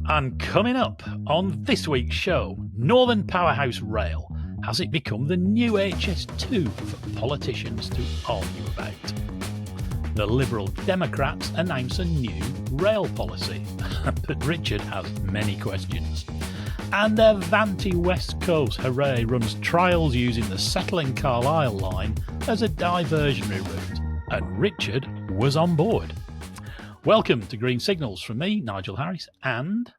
And coming up on this week's show, Northern Powerhouse Rail. Has it become the new HS2 for politicians to argue about? The Liberal Democrats announce a new rail policy, but Richard has many questions. And Avanti West Coast, hooray, runs trials using the Settle Carlisle line as a diversionary route, and Richard was on board. Welcome to Green Signals from me, Nigel Harris, and...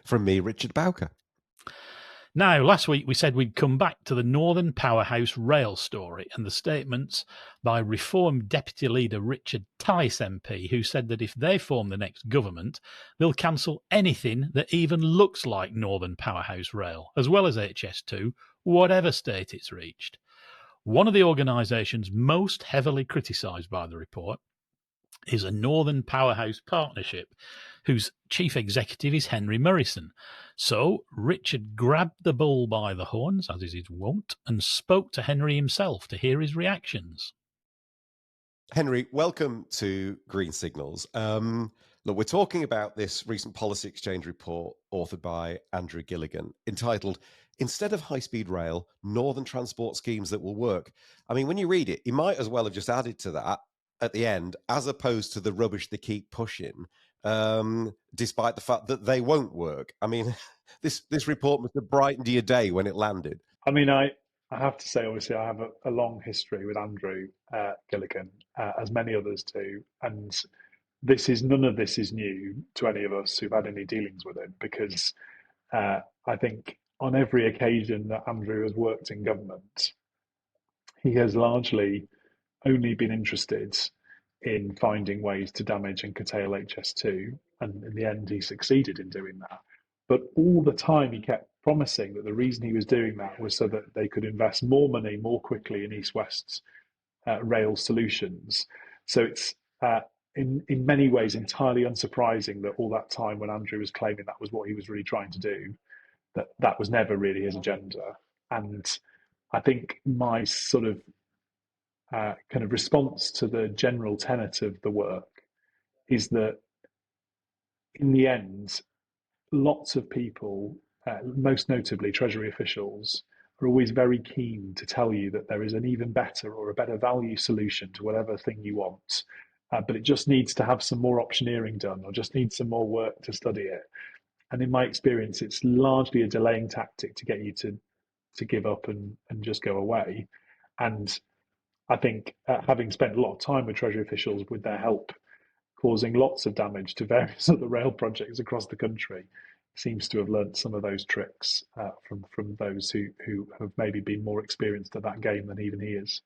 from me, Richard Bowker. Now, last week we said we'd come back to the Northern Powerhouse Rail story and the statements by Reform Deputy Leader Richard Tice MP, who said that if they form the next government, they'll cancel anything that even looks like Northern Powerhouse Rail, as well as HS2, whatever state it's reached. One of the organisations most heavily criticised by the report is a Northern Powerhouse Partnership, whose chief executive is Henri Murison. So Richard grabbed the bull by the horns, as is his wont, and spoke to Henri himself to hear his reactions. Henri, welcome to Green Signals. Look, we're talking about this recent policy exchange report authored by Andrew Gilligan, entitled "Instead of High-Speed Rail, Northern Transport Schemes That Will Work." I mean, when you read it, you might as well have just added to that at the end, as opposed to the rubbish they keep pushing, despite the fact that they won't work. I mean, this report must have brightened your day when it landed. I mean, I have to say, obviously, I have a long history with Andrew Gilligan, as many others do, and none of this is new to any of us who've had any dealings with him, because I think on every occasion that Andrew has worked in government, he has largely only been interested in finding ways to damage and curtail HS2, and in the end he succeeded in doing that. But all the time he kept promising that the reason he was doing that was so that they could invest more money more quickly in East-West rail solutions. So it's in many ways entirely unsurprising that all that time when Andrew was claiming that was what he was really trying to do, that was never really his agenda. And I think my sort of kind of response to the general tenet of the work is that in the end, lots of people, most notably Treasury officials, are always very keen to tell you that there is an even better or a better value solution to whatever thing you want, but it just needs to have some more optioneering done or just needs some more work to study it. And in my experience, it's largely a delaying tactic to get you to give up and just go away. And I think having spent a lot of time with Treasury officials with their help causing lots of damage to various other rail projects across the country, seems to have learnt some of those tricks from those who have maybe been more experienced at that game than even he is.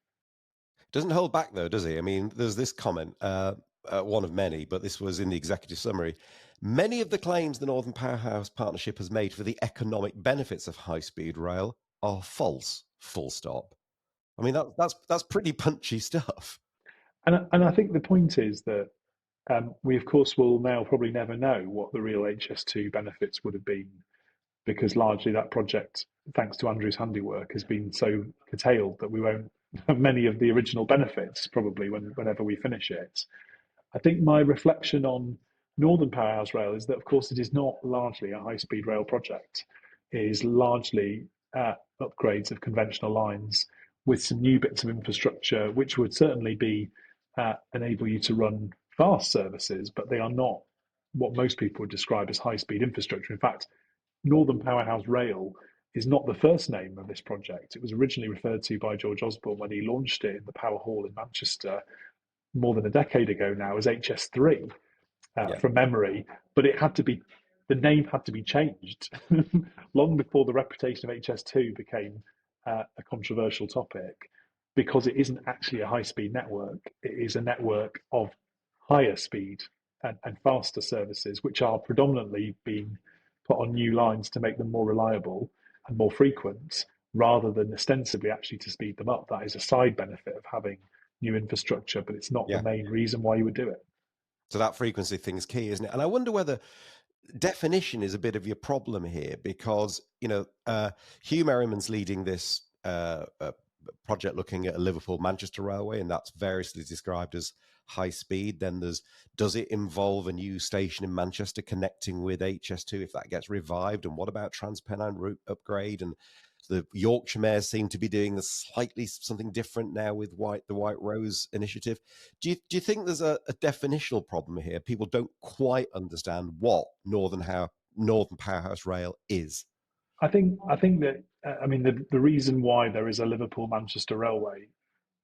Doesn't hold back though, does he? I mean, there's this comment, one of many, but this was in the executive summary. Many of the claims the Northern Powerhouse Partnership has made for the economic benefits of high-speed rail are false, full stop. I mean, that's pretty punchy stuff. And I think the point is that we, of course, will now probably never know what the real HS2 benefits would have been, because largely that project, thanks to Andrew's handiwork, has been so curtailed that we won't have many of the original benefits probably whenever we finish it. I think my reflection on Northern Powerhouse Rail is that, of course, it is not largely a high-speed rail project. It is largely upgrades of conventional lines with some new bits of infrastructure, which would certainly be enable you to run fast services, but they are not what most people would describe as high-speed infrastructure. In fact, Northern Powerhouse Rail is not the first name of this project. It was originally referred to by George Osborne when he launched it in the Power Hall in Manchester more than a decade ago now as HS3 from memory, but the name had to be changed long before the reputation of HS2 became a controversial topic, because it isn't actually a high-speed network. It is a network of higher speed and faster services, which are predominantly being put on new lines to make them more reliable and more frequent, rather than ostensibly actually to speed them up. That is a side benefit of having new infrastructure, but it's not the main reason why you would do it. So that frequency thing is key, isn't it? And I wonder whether definition is a bit of your problem here, because, you know, Hugh Merriman's leading this project looking at a Liverpool-Manchester railway, and that's variously described as high speed? Then does it involve a new station in Manchester connecting with HS2 if that gets revived? And what about Transpennine route upgrade? And the Yorkshire mayors seem to be doing slightly something different now with the White Rose initiative. Do you think there's a definitional problem here? People don't quite understand what Northern Powerhouse Rail is. I think that the reason why there is a Liverpool-Manchester Railway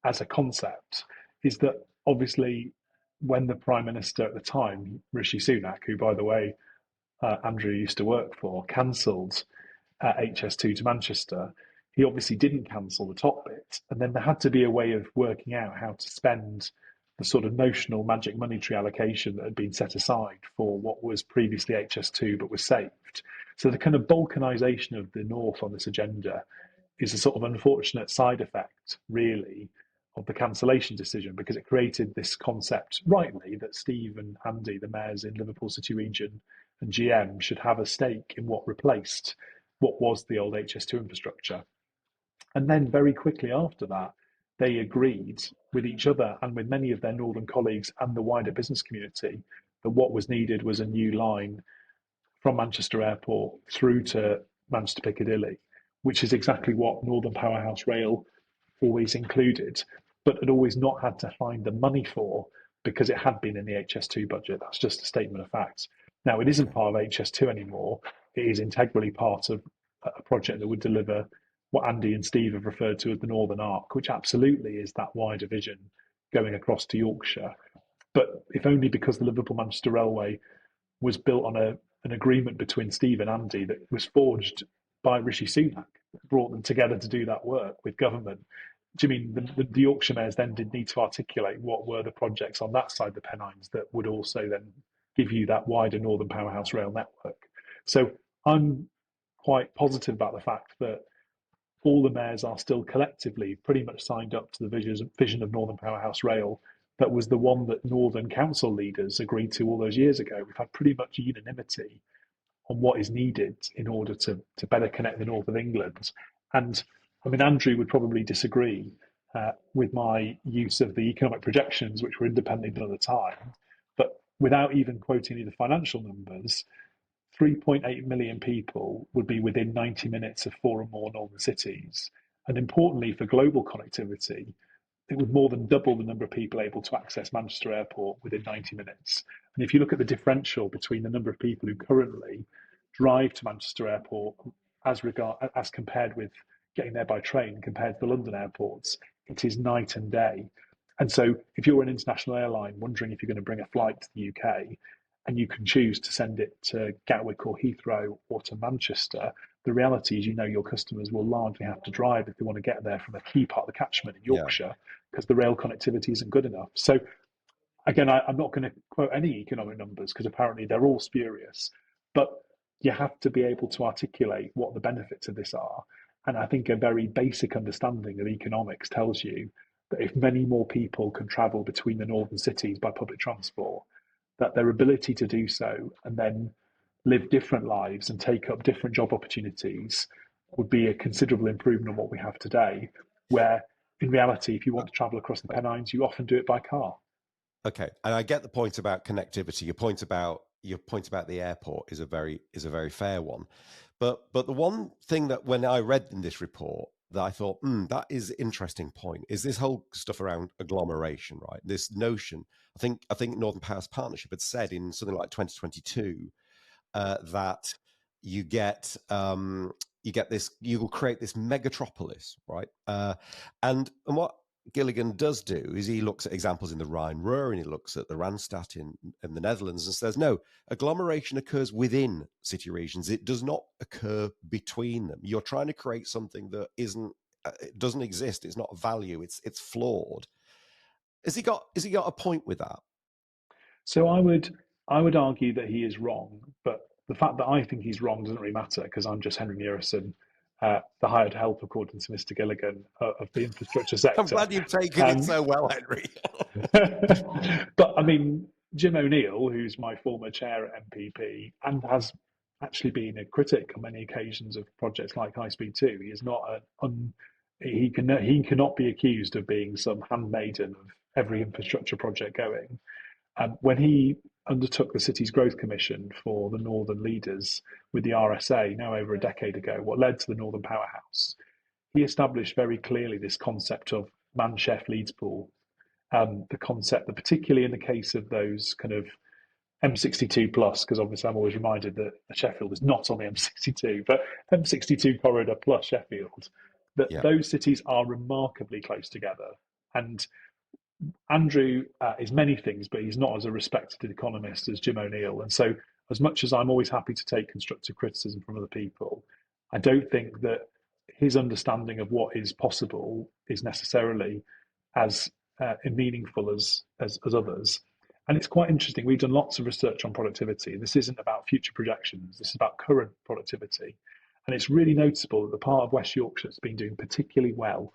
as a concept is that obviously when the Prime Minister at the time, Rishi Sunak, who by the way Andrew used to work for, cancelled HS2 to Manchester, he obviously didn't cancel the top bit, and then there had to be a way of working out how to spend the sort of notional magic money tree allocation that had been set aside for what was previously HS2 but was saved. So the kind of balkanisation of the North on this agenda is a sort of unfortunate side effect, really, of the cancellation decision, because it created this concept, rightly, that Steve and Andy, the mayors in Liverpool City Region and GM, should have a stake in what replaced what was the old HS2 infrastructure. And then very quickly after that, they agreed with each other and with many of their northern colleagues and the wider business community that what was needed was a new line from Manchester Airport through to Manchester Piccadilly, which is exactly what Northern Powerhouse Rail always included, but had always not had to find the money for because it had been in the HS2 budget. That's just a statement of facts. Now, it isn't part of HS2 anymore. It is integrally part of a project that would deliver what Andy and Steve have referred to as the Northern Arc, which absolutely is that wider vision going across to Yorkshire. But if only because the Liverpool-Manchester Railway was built on an agreement between Steve and Andy that was forged by Rishi Sunak, brought them together to do that work with government. Do you mean the Yorkshire mayors then did need to articulate what were the projects on that side of the Pennines that would also then give you that wider Northern Powerhouse Rail network? So I'm quite positive about the fact that all the mayors are still collectively pretty much signed up to the vision of Northern Powerhouse Rail that was the one that Northern Council leaders agreed to all those years ago. We've had pretty much unanimity on what is needed in order to better connect the north of England. And I mean, Andrew would probably disagree with my use of the economic projections, which were independently done at the time. But without even quoting any of the financial numbers, 3.8 million people would be within 90 minutes of 4 or more northern cities. And importantly, for global connectivity, it would more than double the number of people able to access Manchester Airport within 90 minutes. And if you look at the differential between the number of people who currently drive to Manchester Airport as compared with getting there by train compared to the London airports, it is night and day. And so if you're an international airline wondering if you're going to bring a flight to the UK, and you can choose to send it to Gatwick or Heathrow or to Manchester, the reality is your customers will largely have to drive if they want to get there from a key part of the catchment in Yorkshire, because the rail connectivity isn't good enough. So again, I'm not going to quote any economic numbers because apparently they're all spurious, but you have to be able to articulate what the benefits of this are. And I think a very basic understanding of economics tells you that if many more people can travel between the northern cities by public transport, that their ability to do so and then live different lives and take up different job opportunities would be a considerable improvement on what we have today, where in reality, if you want to travel across the Pennines, you often do it by car. Okay, and I get the point about connectivity. Your point about the airport is a very fair one. But the one thing that when I read in this report that I thought, that is an interesting point, is this whole stuff around agglomeration, right? This notion, I think Northern Powerhouse Partnership had said in something like 2022 that you will create this megatropolis, right? And what Gilligan does do is he looks at examples in the Rhine-Ruhr and he looks at the Randstad in the Netherlands and says, no, agglomeration occurs within city regions. It does not occur between them. You're trying to create something that it doesn't exist. It's not a value. It's flawed. Has he got a point with that? So I would argue that he is wrong, but the fact that I think he's wrong doesn't really matter because I'm just Henri Murison, the hired help, according to Mr. Gilligan, of the infrastructure sector. I'm glad you've taken it so well, Henri. But I mean, Jim O'Neill, who's my former chair at MPP and has actually been a critic on many occasions of projects like High Speed 2, he is not he cannot be accused of being some handmaiden of every infrastructure project going. When he undertook the city's growth commission for the northern leaders with the RSA now over a decade ago, what led to the Northern Powerhouse, he established very clearly this concept of man chef leads pool. The concept that, particularly in the case of those kind of M62 plus, because obviously I'm always reminded that Sheffield is not on the M62, but M62 corridor plus Sheffield, that Yeah. those cities are remarkably close together. And Andrew is many things, but he's not as a respected economist as Jim O'Neill. And so, as much as I'm always happy to take constructive criticism from other people, I don't think that his understanding of what is possible is necessarily as meaningful as others. And it's quite interesting. We've done lots of research on productivity. This isn't about future projections. This is about current productivity. And it's really noticeable that the part of West Yorkshire that's been doing particularly well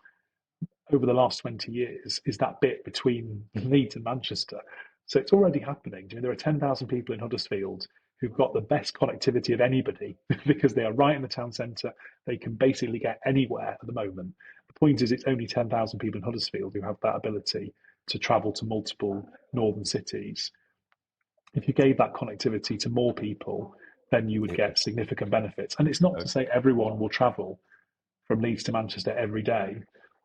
over the last 20 years is that bit between Leeds and Manchester. So it's already happening. There are 10,000 people in Huddersfield who've got the best connectivity of anybody because they are right in the town centre. They can basically get anywhere at the moment. The point is, it's only 10,000 people in Huddersfield who have that ability to travel to multiple northern cities. If you gave that connectivity to more people, then you would get significant benefits. And it's not to say everyone will travel from Leeds to Manchester every day,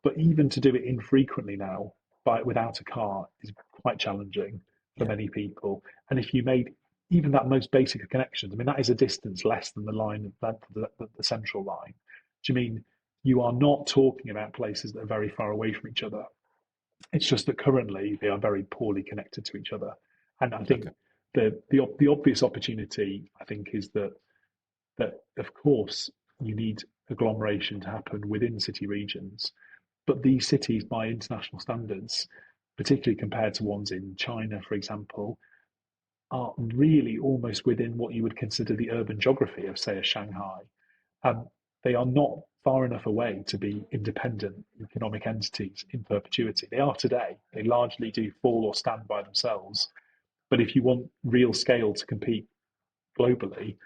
but even to do it infrequently now without a car is quite challenging for many people. And if you made even that most basic of connections, I mean, that is a distance less than the line, the central line. Do you mean you are not talking about places that are very far away from each other? It's just that currently they are very poorly connected to each other. And I think the obvious opportunity, I think, is that of course you need agglomeration to happen within city regions, but these cities, by international standards, particularly compared to ones in China, for example, are really almost within what you would consider the urban geography of, say, a Shanghai. They are not far enough away to be independent economic entities in perpetuity. They are today. They largely do fall or stand by themselves. But if you want real scale to compete globally,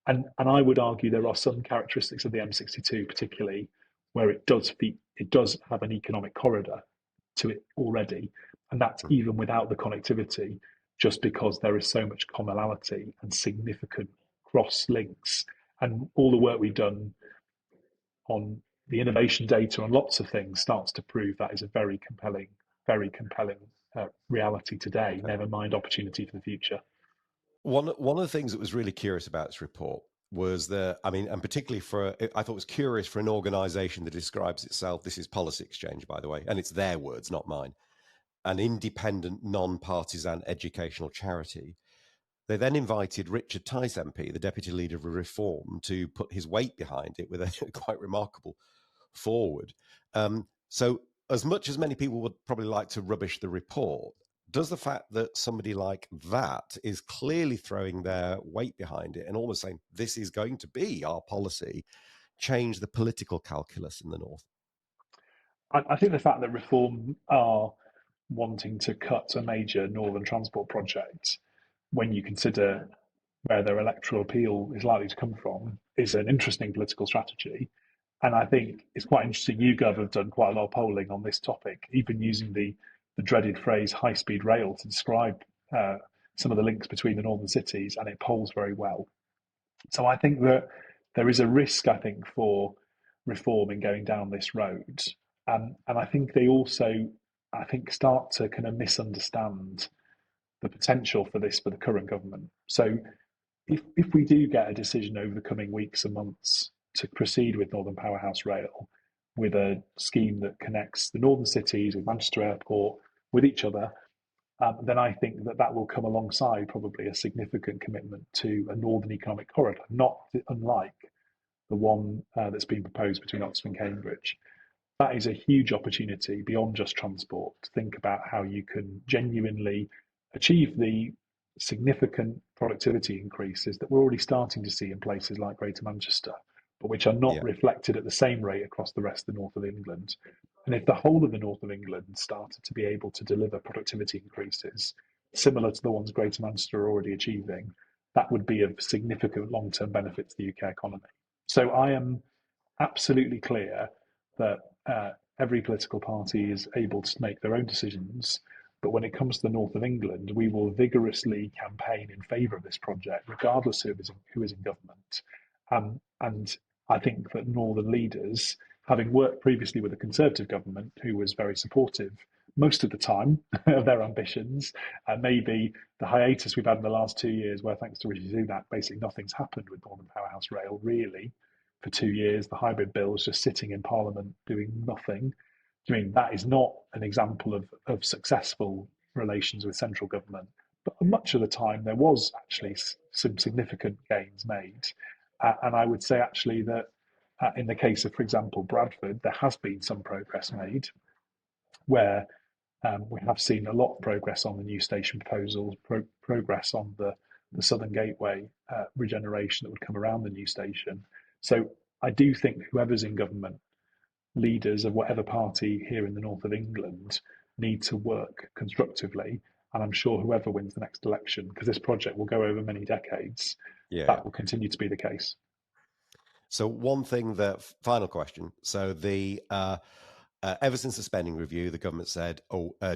and I would argue there are some characteristics of the M62, particularly where it does have an economic corridor to it already, and that's even without the connectivity, just because there is so much commonality and significant cross links, and all the work we've done on the innovation data on lots of things starts to prove that is a very compelling reality today. Never mind opportunity for the future. One of the things that was really curious about this report was that, I mean, and particularly I thought it was curious for an organisation that describes itself, this is Policy Exchange, by the way, and it's their words, not mine, an independent, non-partisan educational charity. They then invited Richard Tice MP, the Deputy Leader of Reform, to put his weight behind it with a quite remarkable forward. So as much as many people would probably like to rubbish the report, does the fact that somebody like that is clearly throwing their weight behind it and almost saying this is going to be our policy change the political calculus in the north? I think the fact that Reform are wanting to cut a major northern transport project, when you consider where their electoral appeal is likely to come from, is an interesting political strategy. And I think it's quite interesting. YouGov have done quite a lot of polling on this topic, even using the dreaded phrase high-speed rail to describe some of the links between the northern cities, and it polls very well. So I think that there is a risk, I think, for Reform in going down this road. And I think they also, I think, start to kind of misunderstand the potential for this for the current government. So if we do get a decision over the coming weeks and months to proceed with Northern Powerhouse Rail, with a scheme that connects the northern cities with Manchester Airport with each other, then I think that will come alongside probably a significant commitment to a northern economic corridor, not unlike the one that's been proposed between Oxford and Cambridge. That is a huge opportunity beyond just transport to think about how you can genuinely achieve the significant productivity increases that we're already starting to see in places like Greater Manchester, but which are not reflected at the same rate across the rest of the north of England. And if the whole of the north of England started to be able to deliver productivity increases similar to the ones Greater Manchester are already achieving, that would be of significant long-term benefit to the UK economy. So I am absolutely clear that every political party is able to make their own decisions But when it comes to the north of England, we will vigorously campaign in favour of this project, regardless of who is in government. And I think that northern leaders, having worked previously with a Conservative government who was very supportive most of the time of their ambitions, maybe the hiatus we've had in the last 2 years, where thanks to Rishi Sunak, basically nothing's happened with Northern Powerhouse Rail, really, for 2 years. The hybrid bill is just sitting in Parliament doing nothing. I mean, that is not an example of successful relations with central government. But much of the time, there was actually some significant gains made. And I would say, actually, that in the case of, for example, Bradford, there has been some progress made where we have seen a lot of progress on the new station proposals, progress on the Southern Gateway regeneration that would come around the new station. So I do think whoever's in government, leaders of whatever party here in the north of England, need to work constructively. And I'm sure whoever wins the next election, because this project will go over many decades, that will continue to be the case. So one thing, final question. So the ever since the spending review, the government said,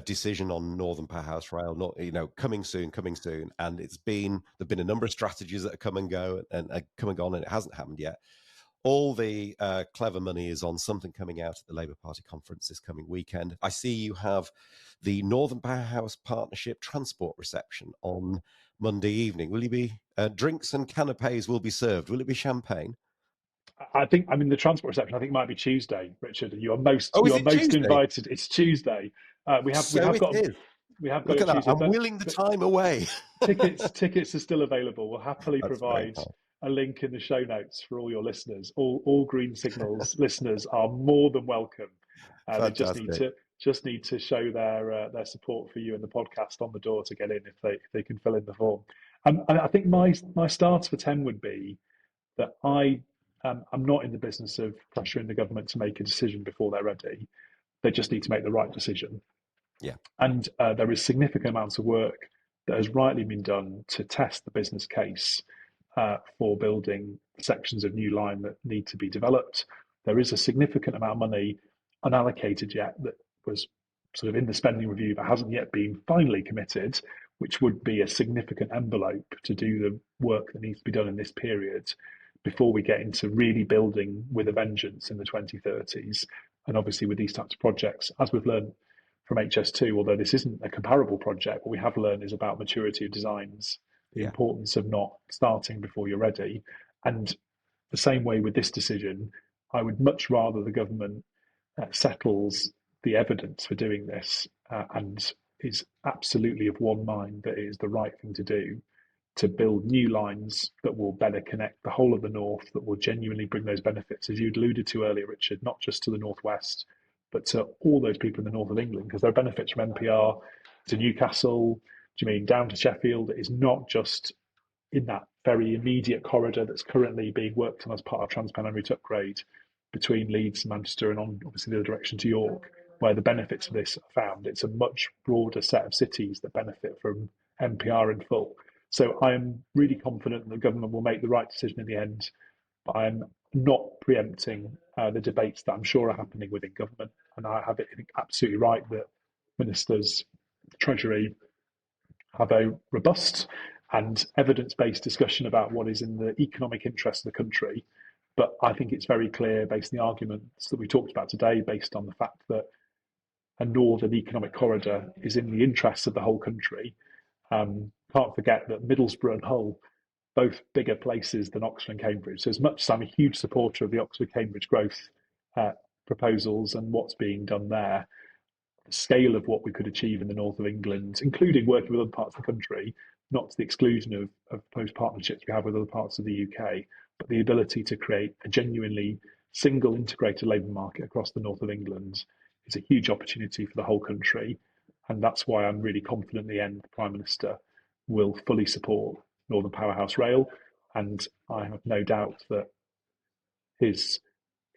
decision on Northern Powerhouse Rail, coming soon. And there've been a number of strategies that have come and go and come and gone, and it hasn't happened yet. All the clever money is on something coming out at the Labour Party conference this coming weekend. I see you have the Northern Powerhouse Partnership transport reception on Monday evening. Will you be drinks and canapes will be served? Will it be champagne? The transport reception, I think, might be Tuesday, Richard. You are most Tuesday? invited. It's Tuesday. We have got it Tuesday. I'm willing the time away. Tickets are still available. We'll happily provide a link in the show notes for all your listeners. All Green Signals listeners are more than welcome. They just need to show their support for you and the podcast on the door to get in if they can fill in the form. And I think my start for 10 would be that I'm not in the business of pressuring the government to make a decision before they're ready. They just need to make the right decision. Yeah. And there is significant amounts of work that has rightly been done to test the business case for building sections of new line that need to be developed. There is a significant amount of money unallocated yet that was sort of in the spending review but hasn't yet been finally committed, which would be a significant envelope to do the work that needs to be done in this period before we get into really building with a vengeance in the 2030s. And obviously with these types of projects, as we've learned from HS2, although this isn't a comparable project, what we have learned is about maturity of designs, the importance of not starting before you're ready. And the same way with this decision, I would much rather the government settles the evidence for doing this and is absolutely of one mind that it is the right thing to do, to build new lines that will better connect the whole of the north, that will genuinely bring those benefits, as you alluded to earlier, Richard, not just to the northwest, but to all those people in the north of England, because there are benefits from MPR to Newcastle, down to Sheffield. It is not just in that very immediate corridor that's currently being worked on as part of Transpennine Route Upgrade between Leeds, Manchester, and on obviously the other direction to York, where the benefits of this are found. It's a much broader set of cities that benefit from MPR in full. So I'm really confident that the government will make the right decision in the end, but I'm not preempting the debates that I'm sure are happening within government. And I have it absolutely right that ministers, Treasury, have a robust and evidence-based discussion about what is in the economic interest of the country. But I think it's very clear, based on the arguments that we talked about today, based on the fact that a northern economic corridor is in the interests of the whole country. Can't forget that Middlesbrough and Hull, both bigger places than Oxford and Cambridge. So as much as I'm a huge supporter of the Oxford-Cambridge growth proposals and what's being done there, the scale of what we could achieve in the north of England, including working with other parts of the country, not to the exclusion of proposed partnerships we have with other parts of the UK, but the ability to create a genuinely single integrated labour market across the north of England is a huge opportunity for the whole country. And that's why I'm really confident in the end the Prime Minister will fully support Northern Powerhouse Rail. And I have no doubt that his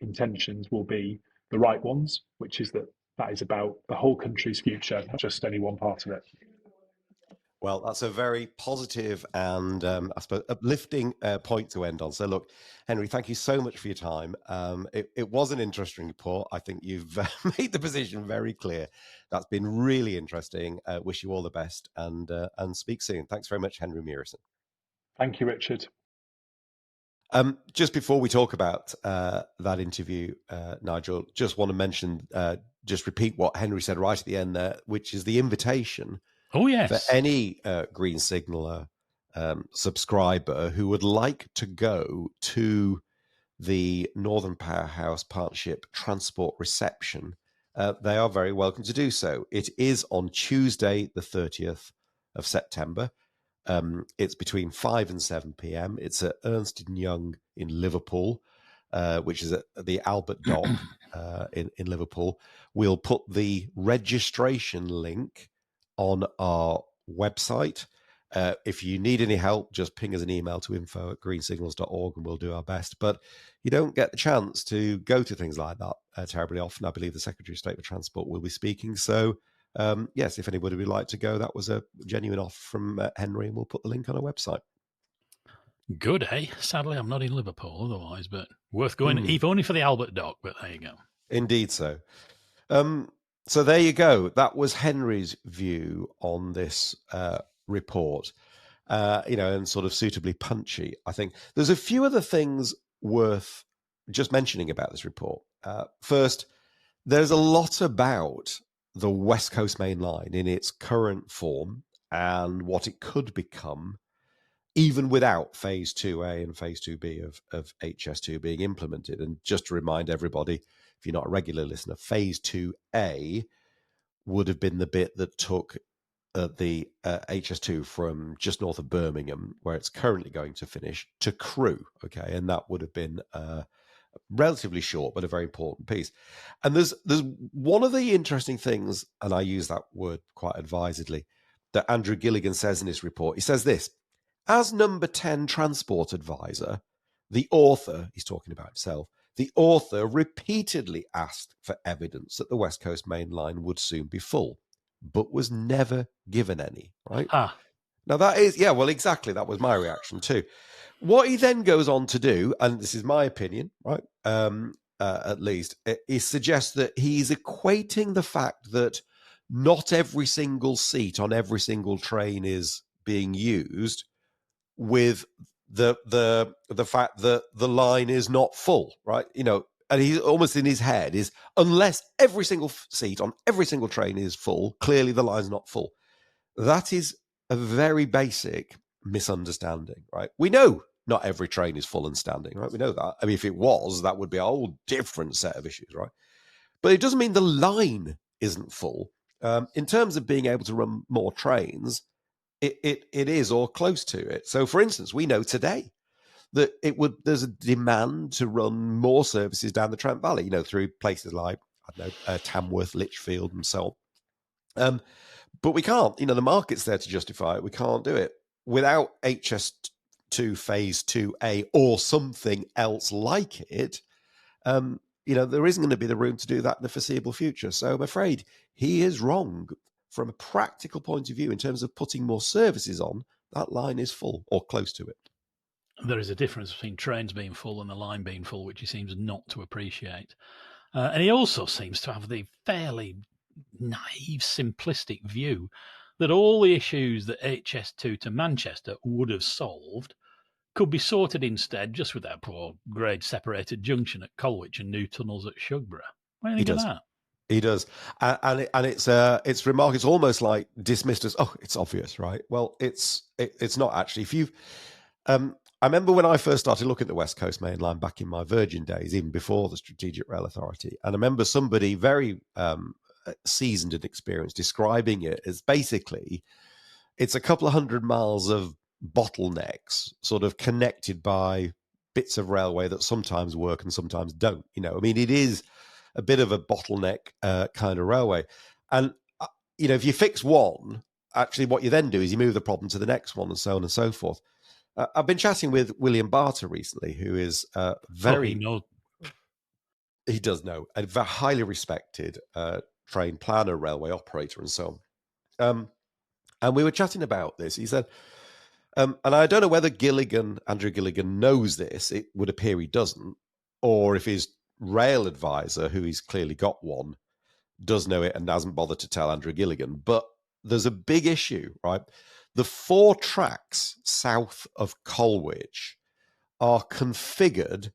intentions will be the right ones, which is that is about the whole country's future, not just any one part of it. Well, that's a very positive and I suppose uplifting point to end on. So, look, Henry, thank you so much for your time. It was an interesting report. I think you've made the position very clear. That's been really interesting. Wish you all the best and speak soon. Thanks very much, Henry Murison. Thank you, Richard. Just before we talk about that interview, Nigel, just want to mention, just repeat what Henry said right at the end there, which is the invitation. Oh, yes. For any Green Signaler subscriber who would like to go to the Northern Powerhouse Partnership Transport Reception, they are very welcome to do so. It is on Tuesday, the 30th of September. It's between 5 and 7 p.m. It's at Ernst & Young in Liverpool, which is at the Albert Dock in Liverpool. We'll put the registration link on our website. If you need any help, just ping us an email to info@greensignals.org and we'll do our best. But you don't get the chance to go to things like that terribly often. I believe the Secretary of State for Transport will be speaking. So, yes, if anybody would like to go, that was a genuine offer from Henry, and we'll put the link on our website. Good, eh? Sadly, I'm not in Liverpool otherwise, but worth going, if only for the Albert Dock, but there you go. Indeed so. So there you go. That was Henry's view on this report, and sort of suitably punchy. I think there's a few other things worth just mentioning about this report. First, there's a lot about the West Coast Main Line in its current form and what it could become, even without Phase 2A and Phase 2B of HS2 being implemented. And just to remind everybody, if you're not a regular listener, Phase 2A would have been the bit that took the HS2 from just north of Birmingham, where it's currently going to finish, to Crewe. Okay, and that would have been relatively short, but a very important piece. And there's one of the interesting things, and I use that word quite advisedly, that Andrew Gilligan says in his report. He says this: as number 10 transport advisor, the author, he's talking about himself, the author repeatedly asked for evidence that the West Coast Main Line would soon be full, but was never given any, right? Now that is, yeah, well, exactly. That was my reaction too. What he then goes on to do, and this is my opinion, right, at least, he suggests that he's equating the fact that not every single seat on every single train is being used with the fact that the line is not full, right? And he's almost in his head is, unless every single seat on every single train is full, clearly the line's not full. That is a very basic misunderstanding, right? We know not every train is full and standing, right? We know that. I mean, if it was, that would be a whole different set of issues, right? But it doesn't mean the line isn't full. In terms of being able to run more trains, it is or close to it. So, for instance, we know today that there's a demand to run more services down the Trent Valley, through places like, I don't know, Tamworth, Lichfield, and so on. But we can't. The market's there to justify it. We can't do it without HS2 Phase 2A or something else like it. There isn't going to be the room to do that in the foreseeable future. So I'm afraid he is wrong. From a practical point of view, in terms of putting more services on, that line is full or close to it. There is a difference between trains being full and the line being full, which he seems not to appreciate. And he also seems to have the fairly naive, simplistic view that all the issues that HS2 to Manchester would have solved could be sorted instead just with that poor grade separated junction at Colwich and new tunnels at Shugborough. What do you think of that? He does, and it's remarkable. It's almost like dismissed as, oh, it's obvious, right? Well, it's not actually. If you've, I remember when I first started looking at the West Coast Main Line back in my Virgin days, even before the Strategic Rail Authority, and I remember somebody very seasoned and experienced describing it as basically it's a couple of 100 miles of bottlenecks, sort of connected by bits of railway that sometimes work and sometimes don't. I mean, it is a bit of a bottleneck kind of railway. And, if you fix one, actually what you then do is you move the problem to the next one and so on and so forth. I've been chatting with William Barter recently, who is he does know, a very highly respected train planner, railway operator and so on. And we were chatting about this. He said, and I don't know whether Andrew Gilligan knows this. It would appear he doesn't. Or if his rail advisor, who he's clearly got one, does know it and hasn't bothered to tell Andrew Gilligan. But there's a big issue, right? The 4 tracks south of Colwich are configured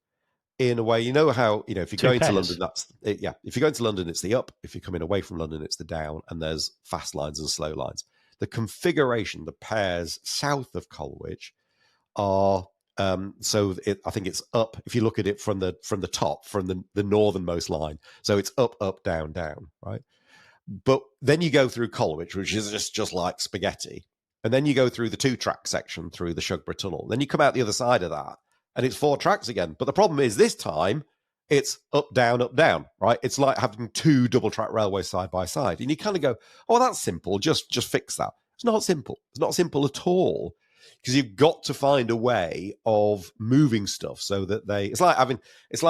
in a way, you know how, if you're going to London, that's it, yeah. If you're going to London, it's the up. If you're coming away from London, it's the down. And there's fast lines and slow lines. The configuration, the pairs south of Colwich are I think it's up. If you look at it from the top, from the northernmost line, so it's up, up, down, down, right? But then you go through Colwich, which is just like spaghetti, and then you go through the 2-track section through the Shugborough Tunnel. Then you come out the other side of that, and it's 4 tracks again. But the problem is this time it's up, down, right? It's like having 2 double-track railways side by side, and you kind of go, "Oh, that's simple. Just fix that." It's not simple. It's not simple at all, because you've got to find a way of moving stuff so that it's like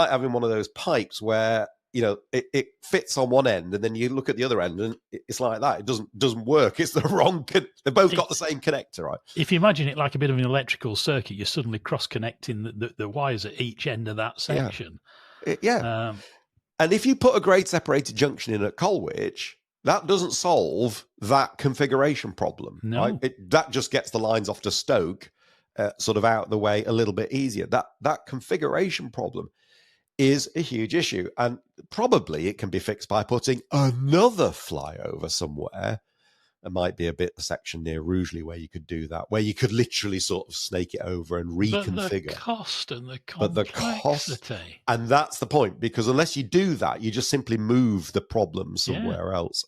having one of those pipes where it fits on one end, and then you look at the other end, and it's like that. It doesn't work. It's the wrong. They both got the same connector, right? If you imagine it like a bit of an electrical circuit, you're suddenly cross-connecting the wires at each end of that section. Yeah. And if you put a grade separated junction in at Colwich, that doesn't solve that configuration problem. No. Right? That just gets the lines off to Stoke sort of out of the way a little bit easier. That configuration problem is a huge issue. And probably it can be fixed by putting another flyover somewhere. There might be a section near Rugeley where you could do that, where you could literally sort of snake it over and reconfigure. But the cost and the complexity. And that's the point, because unless you do that, you just simply move the problem somewhere else.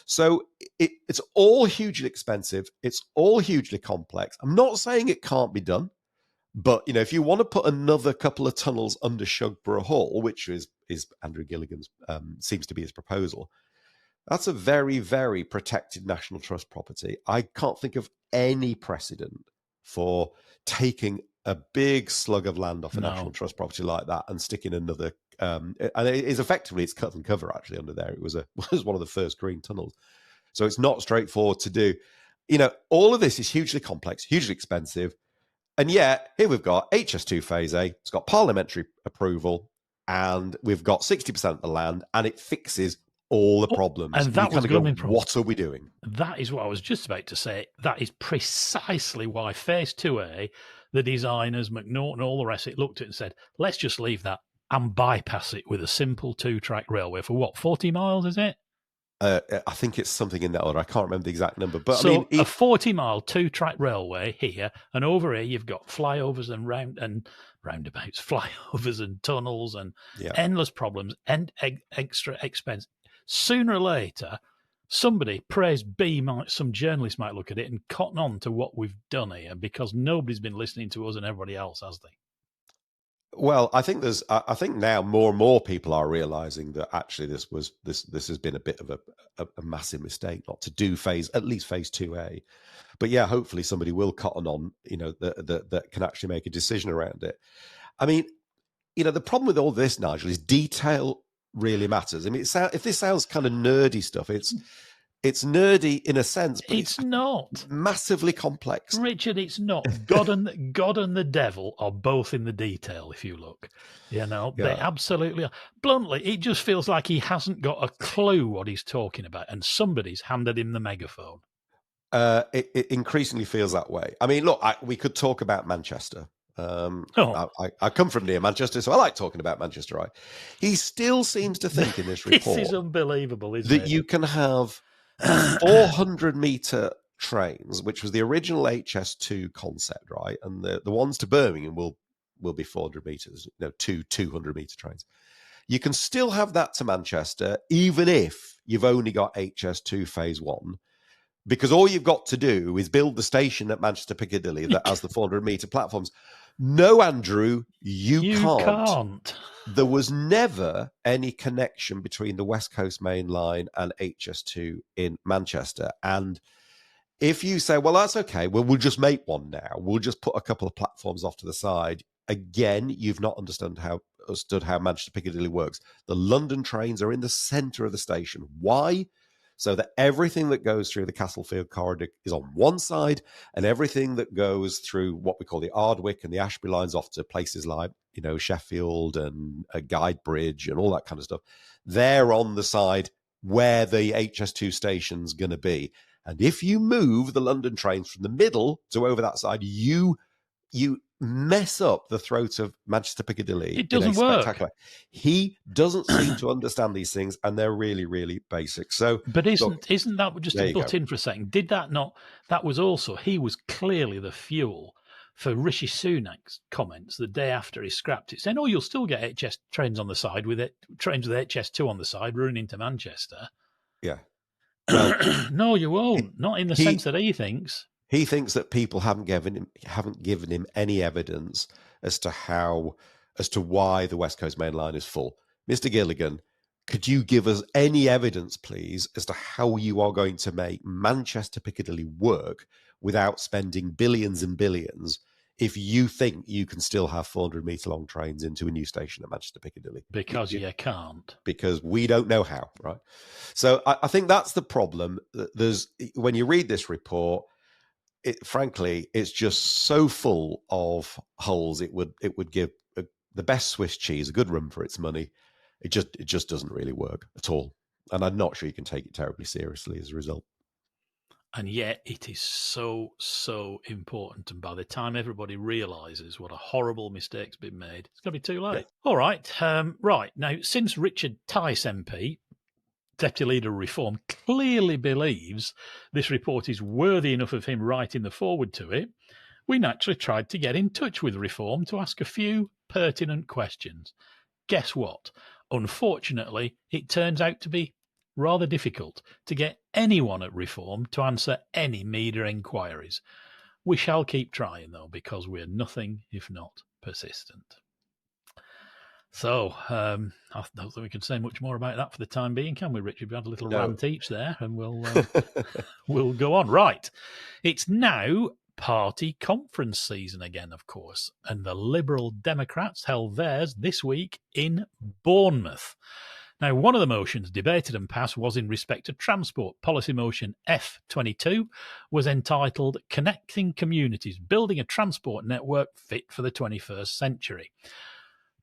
So it's all hugely expensive. It's all hugely complex. I'm not saying it can't be done, but if you want to put another couple of tunnels under Shugborough Hall, which is Andrew Gilligan's, seems to be his proposal, that's a very, very protected National Trust property. I can't think of any precedent for taking a big slug of land off a National Trust property like that and sticking another. And it's cut and cover actually under there. It was one of the first green tunnels, so it's not straightforward to do. All of this is hugely complex, hugely expensive, and yet here we've got HS2 Phase A. It's got parliamentary approval, and we've got 60% of the land, and it fixes all the problems. And that was going from. What are we doing? That is what I was just about to say. That is precisely why Phase 2A, the designers, McNaughton, all the rest, it looked at it and said, let's just leave that and bypass it with a simple 2-track railway for what, 40 miles, is it? I think it's something in that order. I can't remember the exact number. But so I mean, a 40-mile 2-track railway here, and over here you've got flyovers and roundabouts, flyovers and tunnels and endless problems and extra expense. Sooner or later, somebody, praise be, some journalist might look at it and cotton on to what we've done here, because nobody's been listening to us and everybody else, has they? Well, I think now more and more people are realizing that actually this has been a bit of a massive mistake not to do at least Phase 2A. But yeah, hopefully somebody will cotton on, that can actually make a decision around it. I mean, the problem with all this, Nigel, is detail really matters. I mean, if this sounds kind of nerdy stuff, it's nerdy in a sense, but it's not massively complex. Richard, it's not. God and the devil are both in the detail, if you look. They absolutely are. Bluntly, it just feels like he hasn't got a clue what he's talking about, and somebody's handed him the megaphone. It increasingly feels that way. I mean, look, we could talk about Manchester. I come from near Manchester, so I like talking about Manchester, right? He still seems to think in this report this is unbelievable, isn't it? That you can have 400-meter trains, which was the original HS2 concept, right? And the ones to Birmingham will be 400 meters, 200-meter trains. You can still have that to Manchester, even if you've only got HS2 Phase 1, because all you've got to do is build the station at Manchester Piccadilly that has the 400-meter platforms. No, Andrew, you can't. There was never any connection between the West Coast Main Line and HS2 in Manchester. And if you say, well, that's okay, well, we'll just make one now. We'll just put a couple of platforms off to the side. Again, you've not understood how Manchester Piccadilly works. The London trains are in the centre of the station. Why? so that everything that goes through the Castlefield corridor is on one side, and everything that goes through what we call the Ardwick and the Ashby lines off to places like, Sheffield and Guidebridge and all that kind of stuff, they're on the side where the HS2 station's going to be. And if you move the London trains from the middle to over that side, you mess up the throat of Manchester Piccadilly. It doesn't work. He doesn't seem to understand these things, and they're really, really basic. So, but isn't that just a butt in for a second? Did that not? That was also, he was clearly the fuel for Rishi Sunak's comments the day after he scrapped it, saying, "Oh, you'll still get HS trains on the side trains with HS2 on the side running into Manchester." Yeah. Well, no, you won't. Not in the sense that he thinks. He thinks that people haven't given him any evidence as to why the West Coast Main Line is full. Mr. Gilligan, could you give us any evidence, please, as to how you are going to make Manchester Piccadilly work without spending billions and billions if you think you can still have 400-metre long trains into a new station at Manchester Piccadilly? Because you can't. Because we don't know how, right? So I think that's the problem. When you read this report, frankly, it's just so full of holes. It would give the best Swiss cheese a good run for its money. It just doesn't really work at all, and I'm not sure you can take it terribly seriously as a result. And yet, it is so important. And by the time everybody realises what a horrible mistake's been made, it's going to be too late. Yeah. All right, right now, since Richard Tice MP, Deputy Leader of Reform, clearly believes this report is worthy enough of him writing the foreword to it, we naturally tried to get in touch with Reform to ask a few pertinent questions. Guess what? Unfortunately, it turns out to be rather difficult to get anyone at Reform to answer any media inquiries. We shall keep trying, though, because we're nothing if not persistent. So, I don't think we can say much more about that for the time being, can we, Richard? We had a little rant each there, and we'll go on. Right. It's now party conference season again, of course, and the Liberal Democrats held theirs this week in Bournemouth. Now, one of the motions debated and passed was in respect to transport. Policy motion F22 was entitled Connecting Communities, Building a Transport Network Fit for the 21st Century.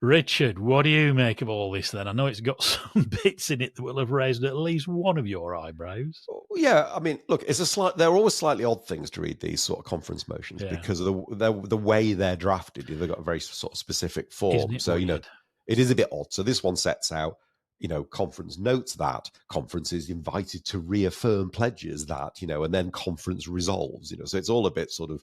Richard, what do you make of all this then? I know it's got some bits in it that will have raised at least one of your eyebrows. Yeah, I mean, look, they're always slightly odd things to read these sort of conference motions because of the way they're drafted. They've got a very sort of specific form. So, weird? It is a bit odd. So this one sets out, conference notes that, conference is invited to reaffirm pledges that, and then conference resolves, so it's all a bit sort of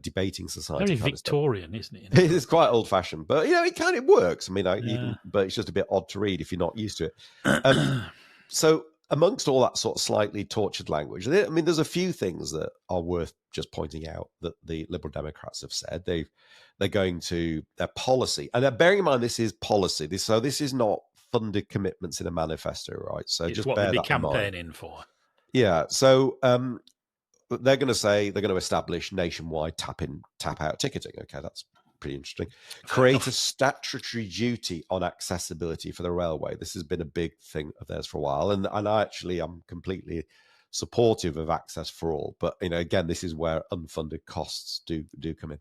debating society. Very Victorian, isn't it? It is quite old-fashioned, but it kind of works. I mean, but it's just a bit odd to read if you're not used to it. So, amongst all that sort of slightly tortured language, there's a few things that are worth just pointing out that the Liberal Democrats have said. They're going to their policy, and bearing in mind this is policy. This is not funded commitments in a manifesto, right? So it's just what bear they'll be that in mind. campaigning for. Yeah. So they're going to establish nationwide tap-out ticketing. Okay, that's pretty interesting. Create a statutory duty on accessibility for the railway. This has been a big thing of theirs for a while, and I'm completely supportive of access for all. But again, this is where unfunded costs do come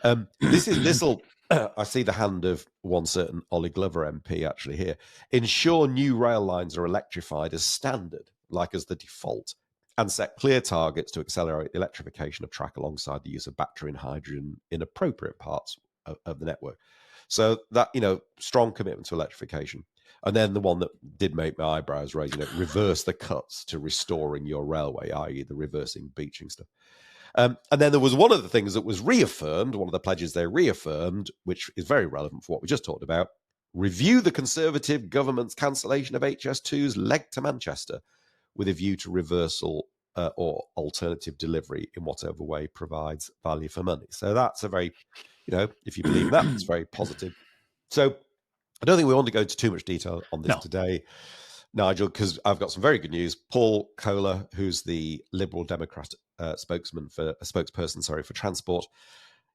in. This'll. I see the hand of one certain Ollie Glover MP actually here. Ensure new rail lines are electrified as standard, like as the default, and set clear targets to accelerate the electrification of track alongside the use of battery and hydrogen in appropriate parts of the network. So that, strong commitment to electrification. And then the one that did make my eyebrows raise, reverse the cuts to restoring your railway, i.e. the reversing beaching stuff. And then there was one of the things that was reaffirmed, one of the pledges they reaffirmed, which is very relevant for what we just talked about. Review the Conservative government's cancellation of HS2's leg to Manchester with a view to reversal or alternative delivery in whatever way provides value for money. So that's a very, if you believe that, it's very positive. So I don't think we want to go into too much detail on this today, Nigel, because I've got some very good news. Paul Kohler, who's the Liberal Democrat spokesperson for transport,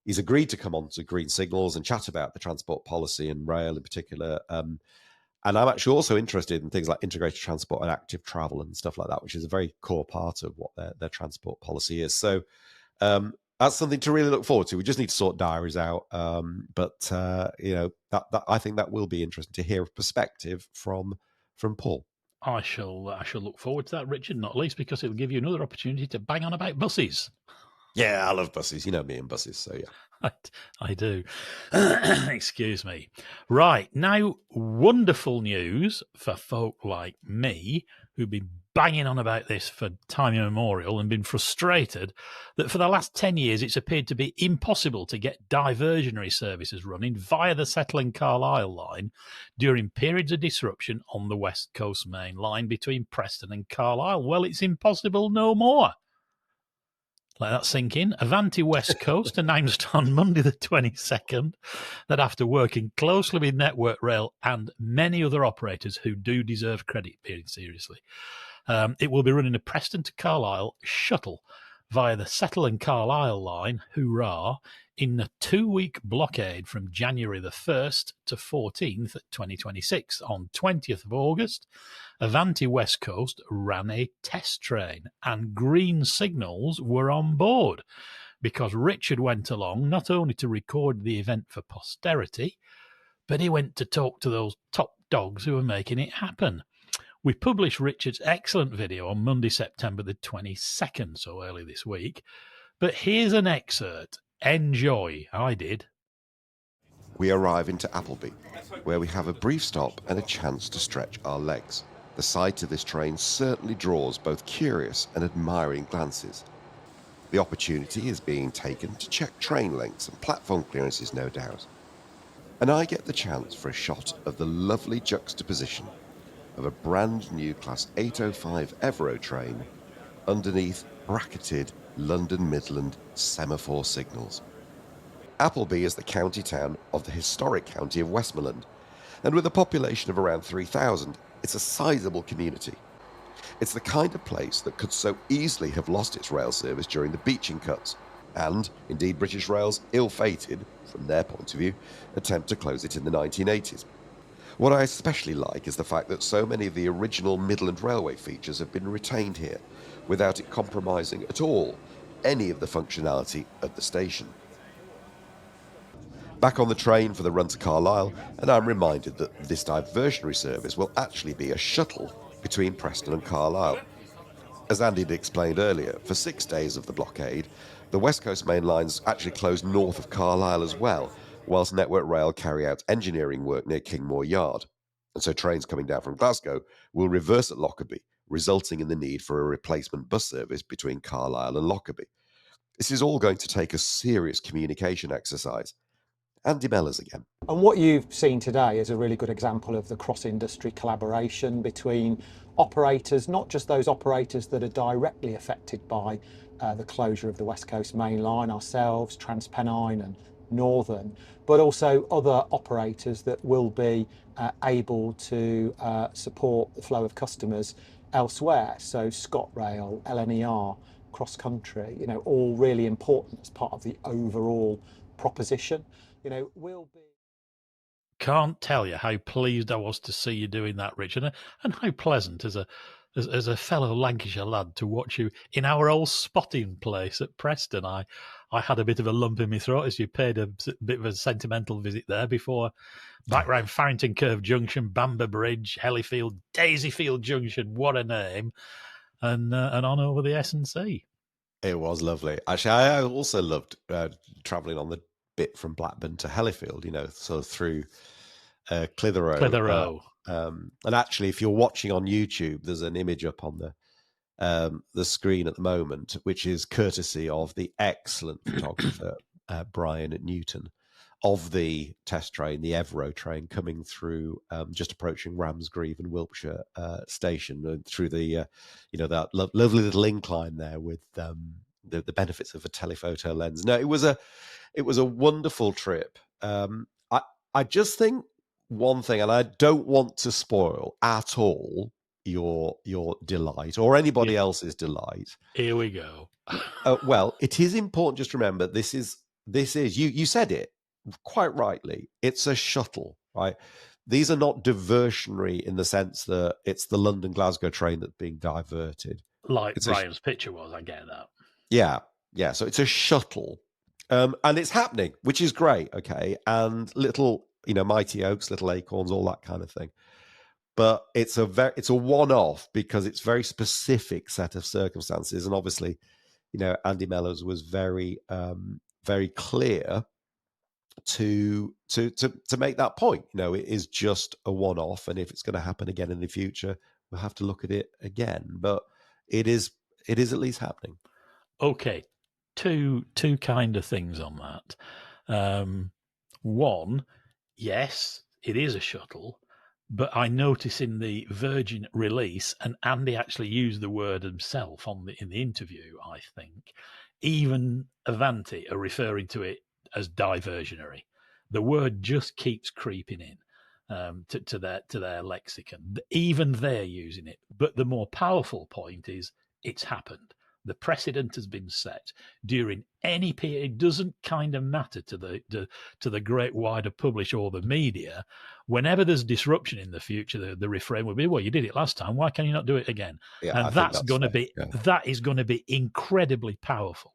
he's agreed to come on to Green Signals and chat about the transport policy and rail in particular. And I'm actually also interested in things like integrated transport and active travel and stuff like that, which is a very core part of what their transport policy is. So that's something to really look forward to. We just need to sort diaries out. But that I think that will be interesting to hear a perspective from Paul. I shall look forward to that, Richard, not least because it'll give you another opportunity to bang on about buses. Yeah, I love buses. You know me and buses, so yeah. I do. Excuse me. Right, now, wonderful news for folk like me who've been banging on about this for time immemorial and been frustrated that for the last 10 years it's appeared to be impossible to get diversionary services running via the Settle and Carlisle line during periods of disruption on the West Coast main line between Preston and Carlisle. Well, it's impossible no more. Let that sink in. Avanti West Coast announced on Monday the 22nd that after working closely with Network Rail and many other operators who do deserve credit, being seriously, it will be running a Preston to Carlisle shuttle via the Settle and Carlisle line, hoorah, in a 2-week blockade from January the 1st to 14th, 2026. On 20th of August, Avanti West Coast ran a test train and green signals were on board because Richard went along not only to record the event for posterity, but he went to talk to those top dogs who were making it happen. We published Richard's excellent video on Monday, September the 22nd, so early this week. But here's an excerpt. Enjoy. I did. We arrive into Appleby, where we have a brief stop and a chance to stretch our legs. The sight of this train certainly draws both curious and admiring glances. The opportunity is being taken to check train lengths and platform clearances, no doubt. And I get the chance for a shot of the lovely juxtaposition of a brand new Class 805 Evro train underneath bracketed London Midland semaphore signals. Appleby is the county town of the historic county of Westmoreland, and with a population of around 3,000, it's a sizable community. It's the kind of place that could so easily have lost its rail service during the beaching cuts, and indeed British Rail's ill-fated, from their point of view, attempt to close it in the 1980s. What I especially like is the fact that so many of the original Midland Railway features have been retained here, without it compromising at all any of the functionality of the station. Back on the train for the run to Carlisle, and I'm reminded that this diversionary service will actually be a shuttle between Preston and Carlisle. As Andy had explained earlier, for 6 days of the blockade, the West Coast main lines actually closed north of Carlisle as well, whilst Network Rail carry out engineering work near Kingmore Yard. And so trains coming down from Glasgow will reverse at Lockerbie, resulting in the need for a replacement bus service between Carlisle and Lockerbie. This is all going to take a serious communication exercise. Andy Mellors again. And what you've seen today is a really good example of the cross-industry collaboration between operators, not just those operators that are directly affected by the closure of the West Coast Main Line, ourselves, TransPennine and Northern, but also other operators that will be able to support the flow of customers elsewhere. So ScotRail, LNER, Cross Country, all really important as part of the overall proposition. We'll be. Can't tell you how pleased I was to see you doing that, Richard, and how pleasant as a fellow Lancashire lad to watch you in our old spotting place at Preston. I had a bit of a lump in my throat as you paid a bit of a sentimental visit there before back round Farrington Curve Junction, Bamber Bridge, Hellifield, Daisyfield Junction, what a name, and on over the S&C. It was lovely. Actually, I also loved travelling on the bit from Blackburn to Hellifield, sort of through Clitheroe. And actually, if you're watching on YouTube, there's an image up on the screen at the moment, which is courtesy of the excellent photographer Brian at Newton, of the test train, the Evro train, coming through, just approaching Ramsgreave and Wiltshire station, and through the, that lovely little incline there with the benefits of a telephoto lens. No, it was a wonderful trip. I just think one thing, and I don't want to spoil at all your delight or anybody else's delight. Here we go. Well, it is important just to remember this is you said it quite rightly. It's a shuttle, right? these are not diversionary in the sense that it's the London-Glasgow train that's being diverted. Like It's Brian's picture was, I get that. Yeah. So it's a shuttle, and it's happening, which is great. Okay, and little, mighty oaks, little acorns, all that kind of thing. But it's a one-off because it's very specific set of circumstances, and obviously, Andy Mellors was very, very clear to make that point. It is just a one-off, and if it's going to happen again in the future, we'll have to look at it again. But it is at least happening. Okay, two kind of things on that. One, yes, it is a shuttle, but I notice in the Virgin release, and Andy actually used the word himself in the interview, I think, even Avanti are referring to it as diversionary. The word just keeps creeping in to their lexicon. Even they're using it. But the more powerful point is it's happened. The precedent has been set during any period. It doesn't kind of matter to the great wider public or the media. Whenever there's disruption in the future, the refrain will be, "Well, you did it last time. Why can you not do it again?" Yeah, and that is going to be incredibly powerful.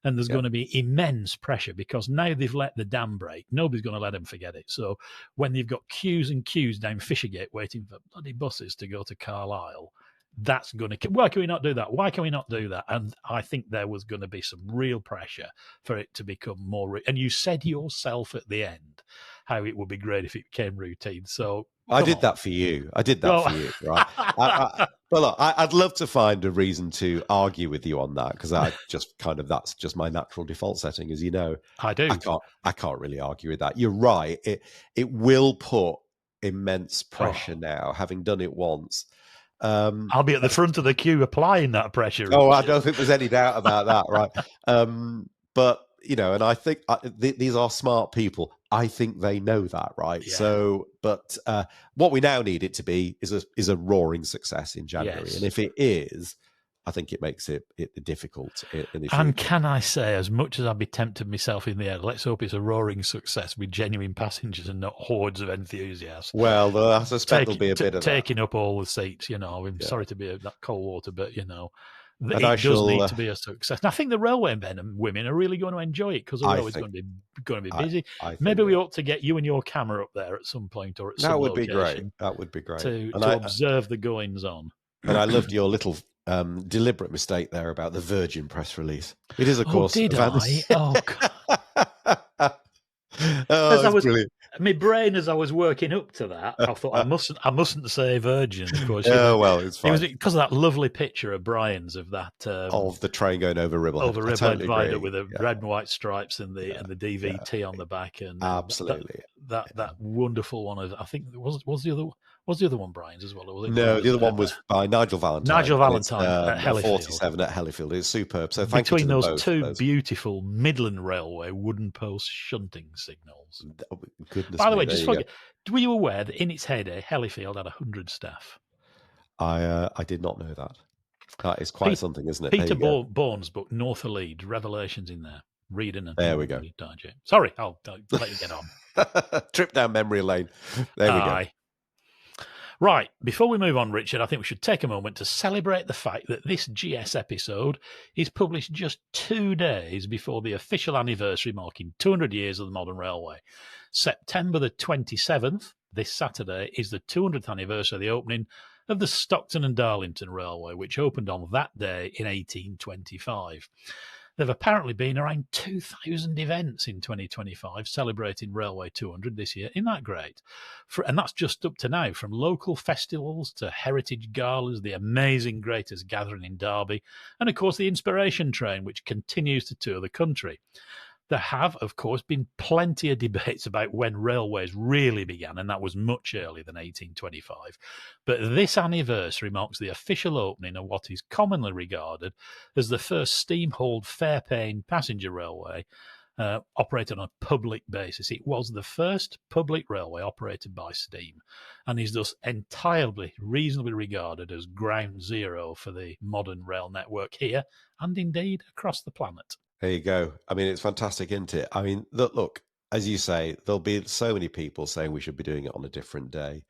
And there's going to be immense pressure because now they've let the dam break. Nobody's going to let them forget it. So when you've got queues and queues down Fishergate waiting for bloody buses to go to Carlisle, that's going to... Why can we not do that? Why can we not do that? And I think there was going to be some real pressure for it to become more... And you said yourself at the end how it would be great if it became routine. So I did that for you. I did that for you, right? Well, look, I'd love to find a reason to argue with you on that because that's just my natural default setting, as you know. I do. I can't really argue with that. You're right. It will put immense pressure now, having done it once. I'll be at the front of the queue applying that pressure. Oh, I don't think there's any doubt about that, right? But and I think these are smart people. I think they know that, right? Yeah. So, but what we now need it to be is a roaring success in January, yes. And if it is, I think it makes it difficult in the future. And can I say, as much as I'd be tempted myself in the air, let's hope it's a roaring success with genuine passengers and not hordes of enthusiasts. Well, I suspect there'll be a bit of taking up all the seats. I'm sorry to be that cold water, but it does need to be a success. And I think the railway men and women are really going to enjoy it because the railway's going to be busy. Maybe we ought to get you and your camera up there at some point or at some location. That would be great. To observe the goings on. And I loved your little deliberate mistake there about the Virgin press release. It is, of course. Did I? Oh, God. Brilliant. My brain, as I was working up to that, I thought I mustn't say Virgin. Of course, well, it's fine. It was because of that lovely picture of Brian's of that of the train going over Ribblehead. Over Ribblehead Viaduct with the red and white stripes and the DVT on the back, and absolutely that wonderful one of, I think was the other one Brian's as well? Or was it no, the other one was by Nigel Valentine. At Hellifield. 47 at Hellifield. It's superb. So thank Between you to those two beautiful Midland Railway wooden post shunting signals. By the way, were you aware that in its heyday, Hellifield had 100 staff? I did not know that. That is quite something, isn't it? Peter Bourne's book, North of Leeds, Revelations in there. Reading and there we go. Sorry, I'll let you get on. Trip down memory lane. There we go. Right, before we move on, Richard, I think we should take a moment to celebrate the fact that this GS episode is published just 2 days before the official anniversary marking 200 years of the modern railway. September the 27th, this Saturday, is the 200th anniversary of the opening of the Stockton and Darlington Railway, which opened on that day in 1825. There have apparently been around 2,000 events in 2025 celebrating Railway 200 this year. Isn't that great? And that's just up to now, from local festivals to heritage galas, the amazing Greatest Gathering in Derby, and of course the Inspiration Train, which continues to tour the country. There have, of course, been plenty of debates about when railways really began, and that was much earlier than 1825. But this anniversary marks the official opening of what is commonly regarded as the first steam-hauled fare-paying passenger railway operated on a public basis. It was the first public railway operated by steam, and is thus entirely reasonably regarded as ground zero for the modern rail network here, and indeed across the planet. There you go. I mean, it's fantastic, isn't it? I mean, look, as you say, there'll be so many people saying we should be doing it on a different day.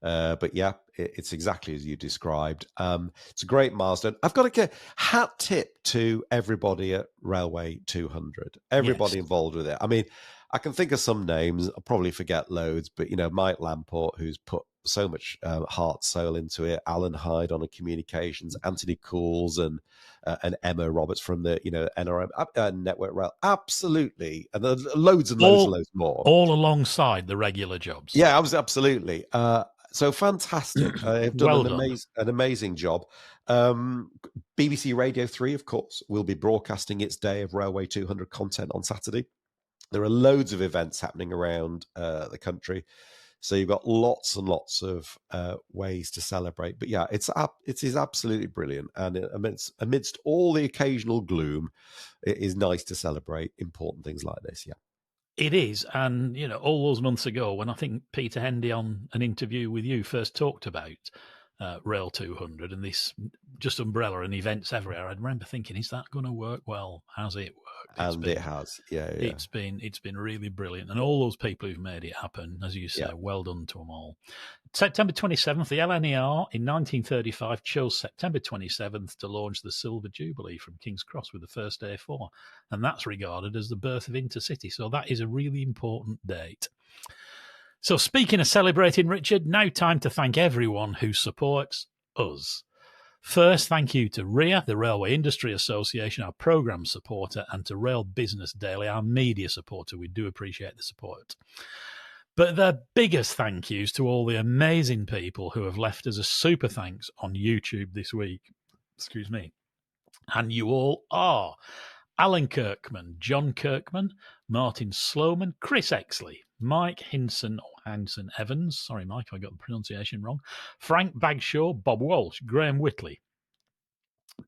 But yeah, it's exactly as you described. It's a great milestone. I've got to hat tip to everybody at Railway 200, everybody involved with it. I mean, I can think of some names. I'll probably forget loads, but Mike Lamport, who's put so much heart, soul into it. Alan Hyde on the communications, Anthony Cools, and Emma Roberts from the NRM Network Rail. Absolutely, and there's loads and loads and loads more, all alongside the regular jobs. Yeah, absolutely. So fantastic. They've done an amazing job. BBC Radio 3, of course, will be broadcasting its day of Railway 200 content on Saturday. There are loads of events happening around the country. So you've got lots and lots of ways to celebrate. But yeah, it is absolutely brilliant. And amidst all the occasional gloom, it is nice to celebrate important things like this. Yeah. It is, and all those months ago, when I think Peter Henry on an interview with you first talked about Rail 200 and this just umbrella and events everywhere, I remember thinking, is that going to work well? Has it worked? It has, yeah. It's been really brilliant, and all those people who've made it happen, as you say, well done to them all. September 27th, the LNER in 1935 chose September 27th to launch the Silver Jubilee from King's Cross with the first A4, and that's regarded as the birth of Intercity, so that is a really important date. So speaking of celebrating, Richard, now time to thank everyone who supports us. First, thank you to RIA, the Railway Industry Association, our programme supporter, and to Rail Business Daily, our media supporter. We do appreciate the support. But the biggest thank yous to all the amazing people who have left us a super thanks on YouTube this week. Excuse me. And you all are Alan Kirkman, John Kirkman, Martin Sloman, Chris Exley, Mike Hinson Evans, sorry Mike, I got the pronunciation wrong, Frank Bagshaw, Bob Walsh, Graham Whitley,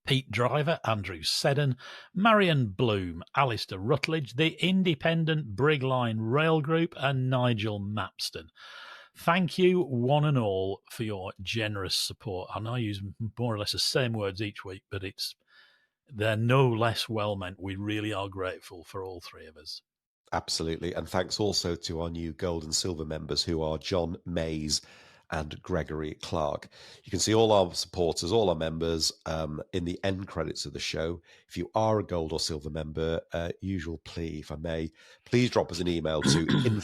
Pete Driver, Andrew Seddon, Marion Bloom, Alistair Rutledge, the Independent Brigline Rail Group, and Nigel Mapston. Thank you, one and all, for your generous support. I know I use more or less the same words each week, but they're no less well meant. We really are grateful for all three of us. Absolutely. And thanks also to our new gold and silver members, who are John Mays and Gregory Clark. You can see all our supporters, all our members in the end credits of the show. If you are a gold or silver member, usual plea, if I may, please drop us an email to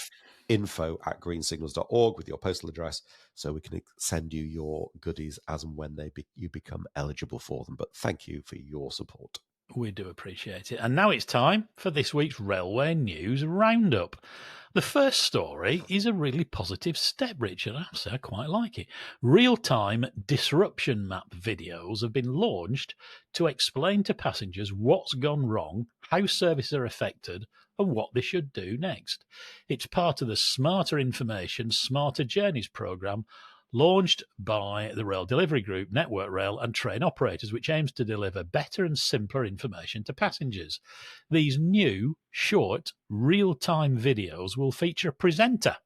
info@greensignals.org with your postal address so we can send you your goodies as and when you become eligible for them. But thank you for your support. We do appreciate it. And now it's time for this week's Railway News Roundup. The first story is a really positive step, Richard. I have to say, I quite like it. Real-time disruption map videos have been launched to explain to passengers what's gone wrong, how services are affected, and what they should do next. It's part of the Smarter Information, Smarter Journeys programme launched by the Rail Delivery Group, Network Rail and train operators, which aims to deliver better and simpler information to passengers. These new, short, real-time videos will feature a presenter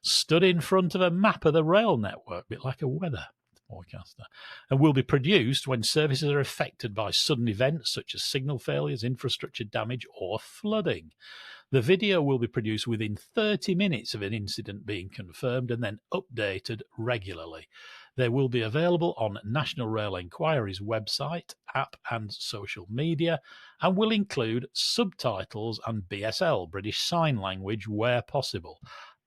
stood in front of a map of the rail network, a bit like a weather forecaster, and will be produced when services are affected by sudden events such as signal failures, infrastructure damage or flooding. The video will be produced within 30 minutes of an incident being confirmed and then updated regularly. They will be available on National Rail Enquiry's website, app and social media, and will include subtitles and BSL, British Sign Language, where possible.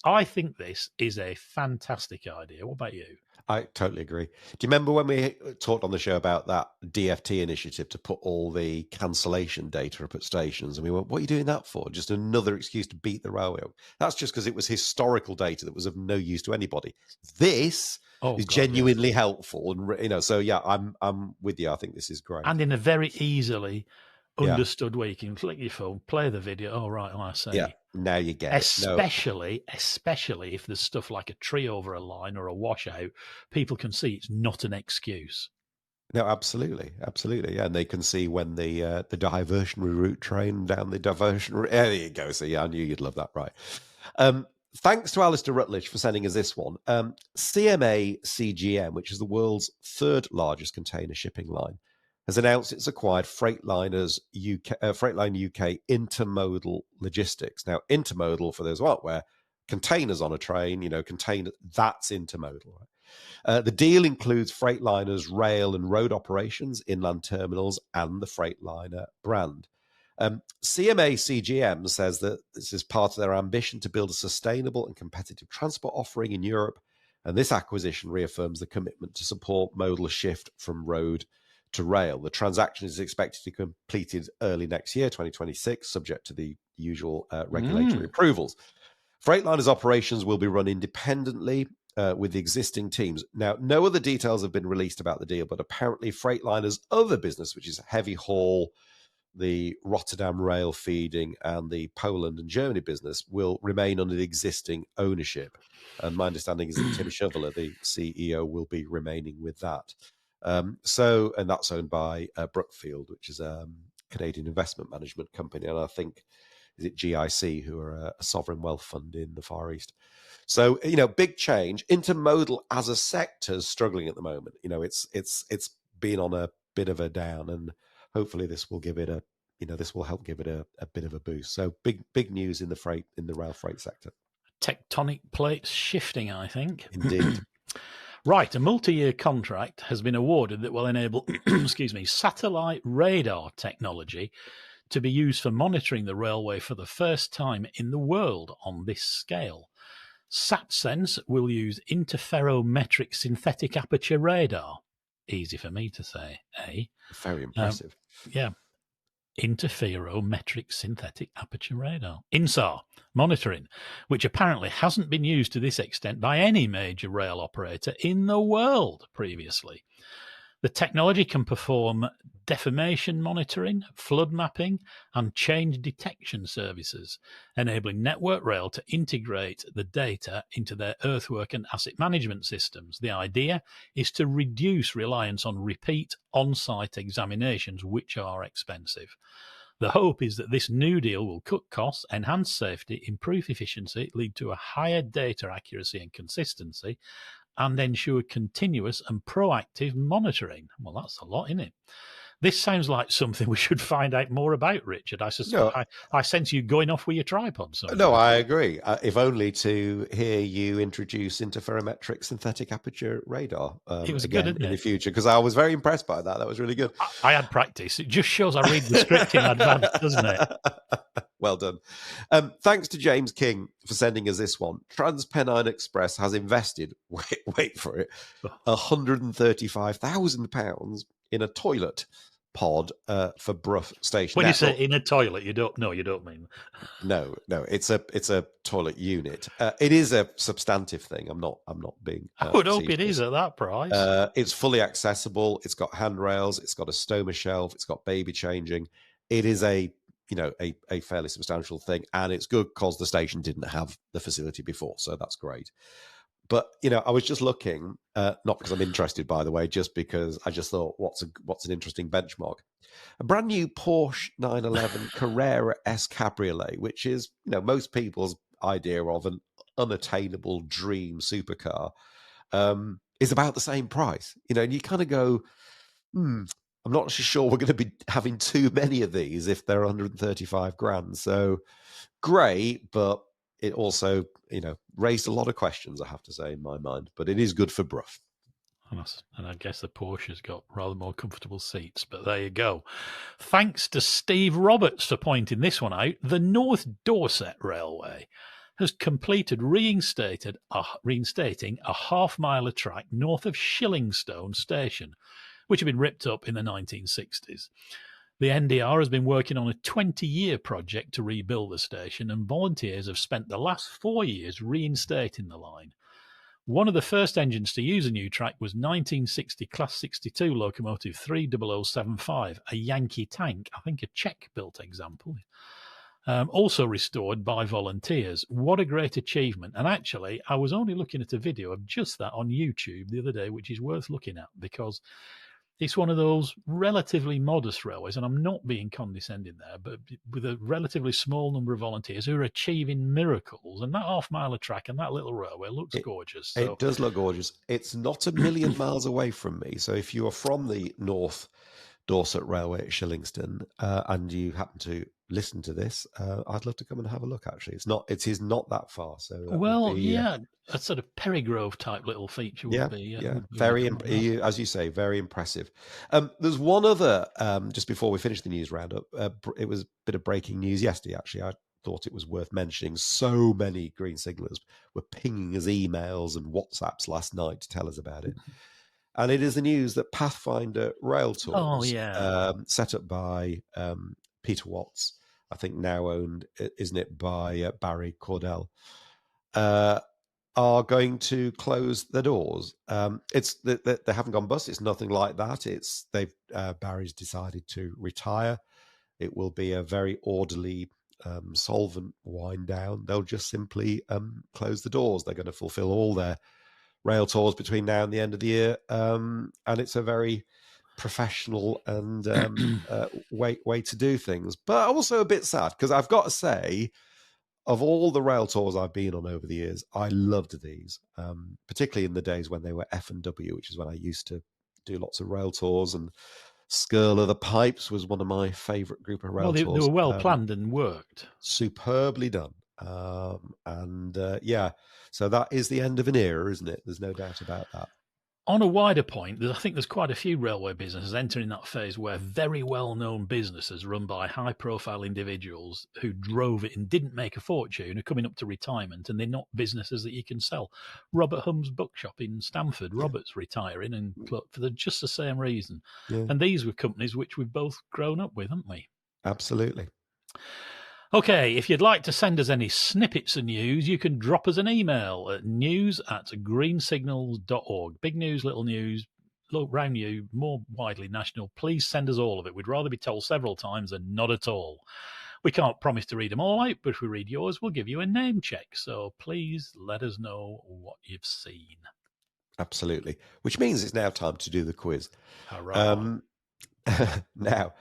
I think this is a fantastic idea. What about you? I totally agree. Do you remember when we talked on the show about that DFT initiative to put all the cancellation data up at stations? And we went, what are you doing that for? Just another excuse to beat the railway up. That's just because it was historical data that was of no use to anybody. This is genuinely helpful. And, so, yeah, I'm with you. I think this is great. And in a very easily understood way. You can click your phone, play the video. Oh, right, I say. Yeah, now you get especially if there's stuff like a tree over a line or a washout, people can see it's not an excuse. No, absolutely. Yeah, and they can see when the diversionary route train down the diversionary. There you go. So, yeah, I knew you'd love that, right? Thanks to Alistair Rutledge for sending us this one. CMA CGM, which is the world's third largest container shipping line, has announced it's acquired Freightliner UK Intermodal Logistics. Now, intermodal, for those who aren't aware, containers on a train, that's intermodal. Right? The deal includes Freightliner's rail and road operations, inland terminals, and the Freightliner brand. CMA CGM says that this is part of their ambition to build a sustainable and competitive transport offering in Europe, and this acquisition reaffirms the commitment to support modal shift from road to rail. The transaction is expected to be completed early next year, 2026, subject to the usual regulatory approvals. Freightliner's operations will be run independently with the existing teams. Now, no other details have been released about the deal, but apparently Freightliner's other business, which is heavy haul, the Rotterdam rail feeding, and the Poland and Germany business, will remain under the existing ownership. And my understanding is that Tim Shoveler, the CEO, will be remaining with that. And that's owned by Brookfield, which is a Canadian investment management company. And I think, is it GIC, who are a sovereign wealth fund in the Far East. So, big change. Intermodal as a sector is struggling at the moment. It's been on a bit of a down, and hopefully this will give it this will help give it a bit of a boost. So big news in the rail freight sector. Tectonic plates shifting, I think. Indeed. Right, a multi-year contract has been awarded that will enable, satellite radar technology to be used for monitoring the railway for the first time in the world on this scale. SatSense will use interferometric synthetic aperture radar. Easy for me to say, eh? Very impressive. Yeah. Interferometric synthetic aperture radar. INSAR monitoring, which apparently hasn't been used to this extent by any major rail operator in the world previously. The technology can perform deformation monitoring, flood mapping, and change detection services, enabling Network Rail to integrate the data into their earthwork and asset management systems. The idea is to reduce reliance on repeat on-site examinations, which are expensive. The hope is that this new deal will cut costs, enhance safety, improve efficiency, lead to a higher data accuracy and consistency, and ensure continuous and proactive monitoring. Well, that's a lot, isn't it? This sounds like something we should find out more about, Richard. I suspect I sense you going off with your tripod. No, I agree. If only to hear you introduce interferometric synthetic aperture radar it was again good, in the future, because I was very impressed by that. That was really good. I had practice. It just shows I read the script in advance, doesn't it? Well done. Thanks to James King for sending us this one. TransPennine Express has invested, wait for it, £135,000 in a toilet pod for Brough Station. When you say in a toilet, you don't mean. No, it's a toilet unit. It is a substantive thing. I'm not being. I would hope it is at that price. It's fully accessible. It's got handrails. It's got a stoma shelf. It's got baby changing. It is a fairly substantial thing, and it's good because the station didn't have the facility before, so that's great. But I was just looking, not because I'm interested, by the way, just because I just thought, what's an interesting benchmark? A brand new Porsche 911 Carrera S Cabriolet, which is most people's idea of an unattainable dream supercar, is about the same price. And you kind of go, I'm not sure we're going to be having too many of these if they're 135 grand. So great, but it also, raised a lot of questions, I have to say, in my mind. But it is good for Brough. And I guess the Porsche's got rather more comfortable seats. But there you go. Thanks to Steve Roberts for pointing this one out. The North Dorset Railway has completed reinstating a half-mile of track north of Shillingstone Station, which had been ripped up in the 1960s. The NDR has been working on a 20-year project to rebuild the station, and volunteers have spent the last 4 years reinstating the line. One of the first engines to use a new track was 1960 Class 62 locomotive 30075, a Yankee tank, I think a Czech-built example, also restored by volunteers. What a great achievement. And actually, I was only looking at a video of just that on YouTube the other day, which is worth looking at, because it's one of those relatively modest railways, and I'm not being condescending there, but with a relatively small number of volunteers who are achieving miracles. And that half-mile of track and that little railway looks gorgeous. So. It does look gorgeous. It's not a million miles away from me. So if you are from the north Dorset Railway at Shillingston, and you happen to listen to this, I'd love to come and have a look. Actually, it is not that far, so that Well, would be, yeah, a sort of Perigrove type little feature would be would be very quite nice. as you say, very impressive. There's one other just before we finish the news roundup. It was a bit of breaking news yesterday. Actually, I thought it was worth mentioning. So many green signalers were pinging us emails and WhatsApps last night to tell us about it. And it is the news that Pathfinder Railtours, set up by Peter Watts, I think now owned, isn't it, by Barry Cordell, are going to close their doors. It's they haven't gone bust. It's nothing like that. Barry's decided to retire. It will be a very orderly, solvent wind down. They'll just simply close the doors. They're going to fulfill all their rail tours between now and the end of the year, and it's a very professional and way to do things. But also a bit sad, because I've got to say, of all the rail tours I've been on over the years, I loved these, particularly in the days when they were F&W, which is when I used to do lots of rail tours, and Skirl of the Pipes was one of my favourite group of rail tours. They were well planned and worked. Superbly done. So that is the end of an era, isn't it? There's no doubt about that. On a wider point, I think there's quite a few railway businesses entering that phase where very well-known businesses run by high-profile individuals who drove it and didn't make a fortune are coming up to retirement, and they're not businesses that you can sell. Robert Humm's bookshop in Stamford, Robert's retiring, and for just the same reason. Yeah. And these were companies which we've both grown up with, haven't we? Absolutely. Okay, if you'd like to send us any snippets of news, you can drop us an email at news@greensignals.org. Big news, little news, round you, more widely national. Please send us all of it. We'd rather be told several times than not at all. We can't promise to read them all out, but if we read yours, we'll give you a name check. So please let us know what you've seen. Absolutely. Which means it's now time to do the quiz. Hurrah. Now,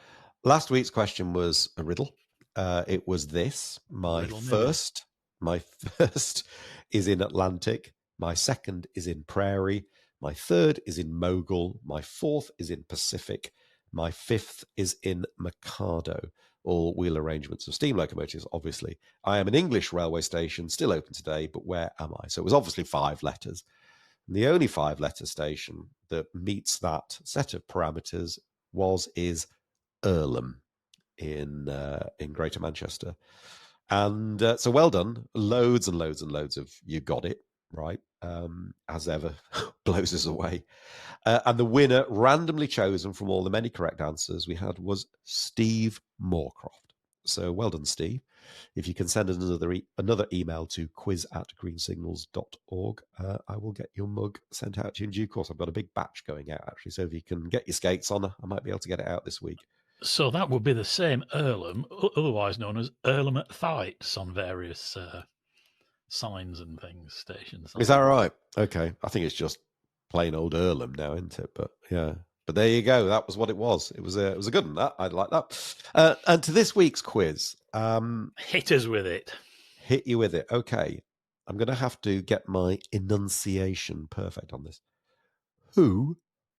last week's question was a riddle. It was this. My first is in Atlantic. My second is in Prairie. My third is in Mogul. My fourth is in Pacific. My fifth is in Mikado. All wheel arrangements of steam locomotives, obviously. I am an English railway station, still open today, but where am I? So it was obviously 5 letters. And the only 5-letter station that meets that set of parameters is Earlham in Greater Manchester. And so well done. Loads and loads and loads of you got it right, as ever. Blows us away. And the winner, randomly chosen from all the many correct answers we had, was Steve Moorcroft. So well done, Steve. If you can send us another email to quiz@greensignals.org, I will get your mug sent out to you in due course. I've got a big batch going out, actually, so if you can get your skates on, I might be able to get it out this week. So that would be the same Earlham, otherwise known as Earlham at Thaites on various signs and things, stations. Is that right? Okay. I think it's just plain old Earlham now, isn't it? But yeah. But there you go. That was what it was. It was a good one. That I'd like that. And to this week's quiz, hit us with it. Hit you with it. Okay. I'm going to have to get my enunciation perfect on this. Who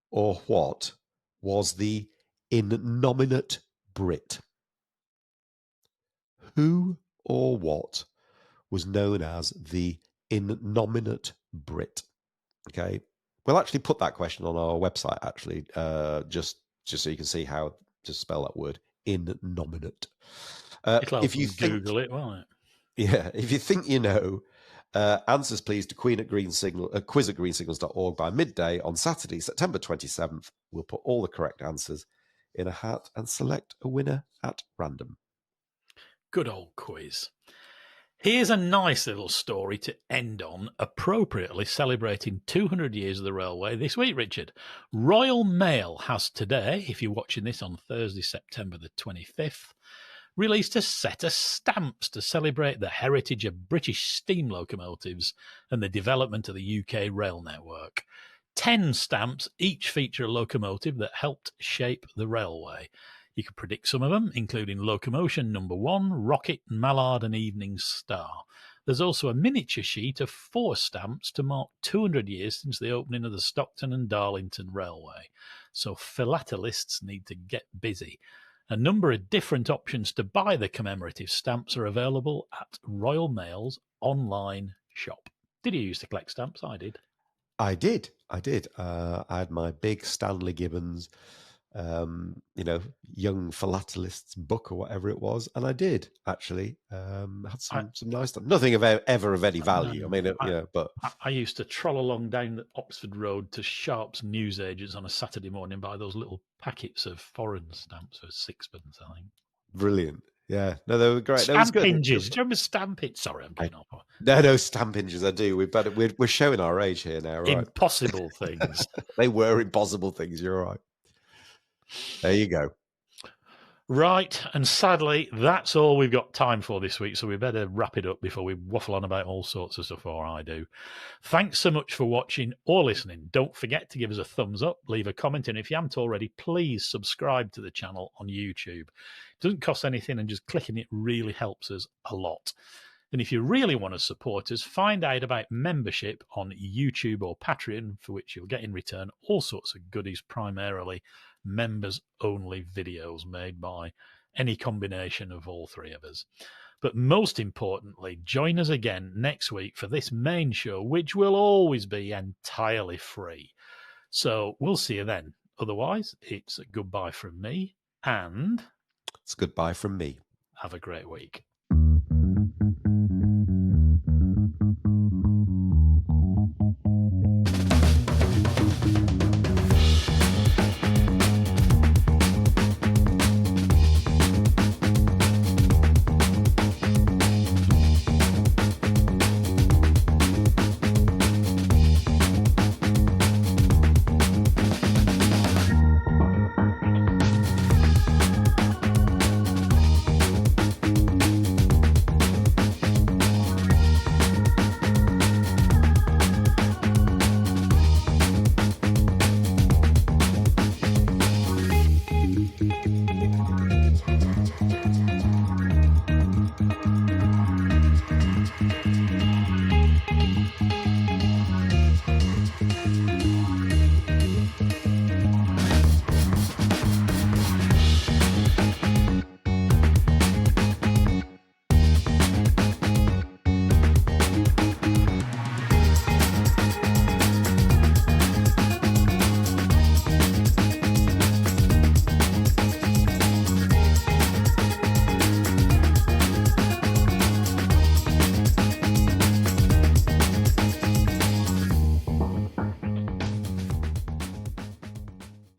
or what was the innominate Brit? Who or what was known as the innominate Brit? Okay. We'll actually put that question on our website, actually, just so you can see how to spell that word, innominate. If you Google it, won't it? Yeah. If you think you know, answers please to quiz@greensignals.org by midday on Saturday, September 27th. We'll put all the correct answers in a hat and select a winner at random. Good old quiz. Here's a nice little story to end on, appropriately celebrating 200 years of the railway this week, Richard. Royal Mail has today, if you're watching this on Thursday, September the 25th, released a set of stamps to celebrate the heritage of British steam locomotives and the development of the UK rail network. 10 stamps, each feature a locomotive that helped shape the railway. You can predict some of them, including Locomotion Number 1, Rocket, Mallard and Evening Star. There's also a miniature sheet of 4 stamps to mark 200 years since the opening of the Stockton and Darlington Railway. So philatelists need to get busy. A number of different options to buy the commemorative stamps are available at Royal Mail's online shop. Did you used to collect stamps? I did. I did. I had my big Stanley Gibbons, young philatelists book or whatever it was, and I did actually had some nice stuff. Nothing ever of any value. But I used to troll along down the Oxford Road to Sharp's newsagents on a Saturday morning, buy those little packets of foreign stamps for 6pence, I think. Brilliant. Yeah, no, they were great. Stamp hinges. Do you remember stamp hinges? Sorry, I'm getting off. No, stamp hinges. I do. We're showing our age here now, right? Impossible things. They were impossible things. You're right. There you go. Right, and sadly, that's all we've got time for this week, so we better wrap it up before we waffle on about all sorts of stuff, or I do. Thanks so much for watching or listening. Don't forget to give us a thumbs up, leave a comment, and if you haven't already, please subscribe to the channel on YouTube. It doesn't cost anything, and just clicking it really helps us a lot. And if you really want to support us, find out about membership on YouTube or Patreon, for which you'll get in return all sorts of goodies, primarily members-only videos made by any combination of all three of us. But most importantly, join us again next week for this main show, which will always be entirely free. So we'll see you then. Otherwise, it's a goodbye from me, and it's goodbye from me. Have a great week.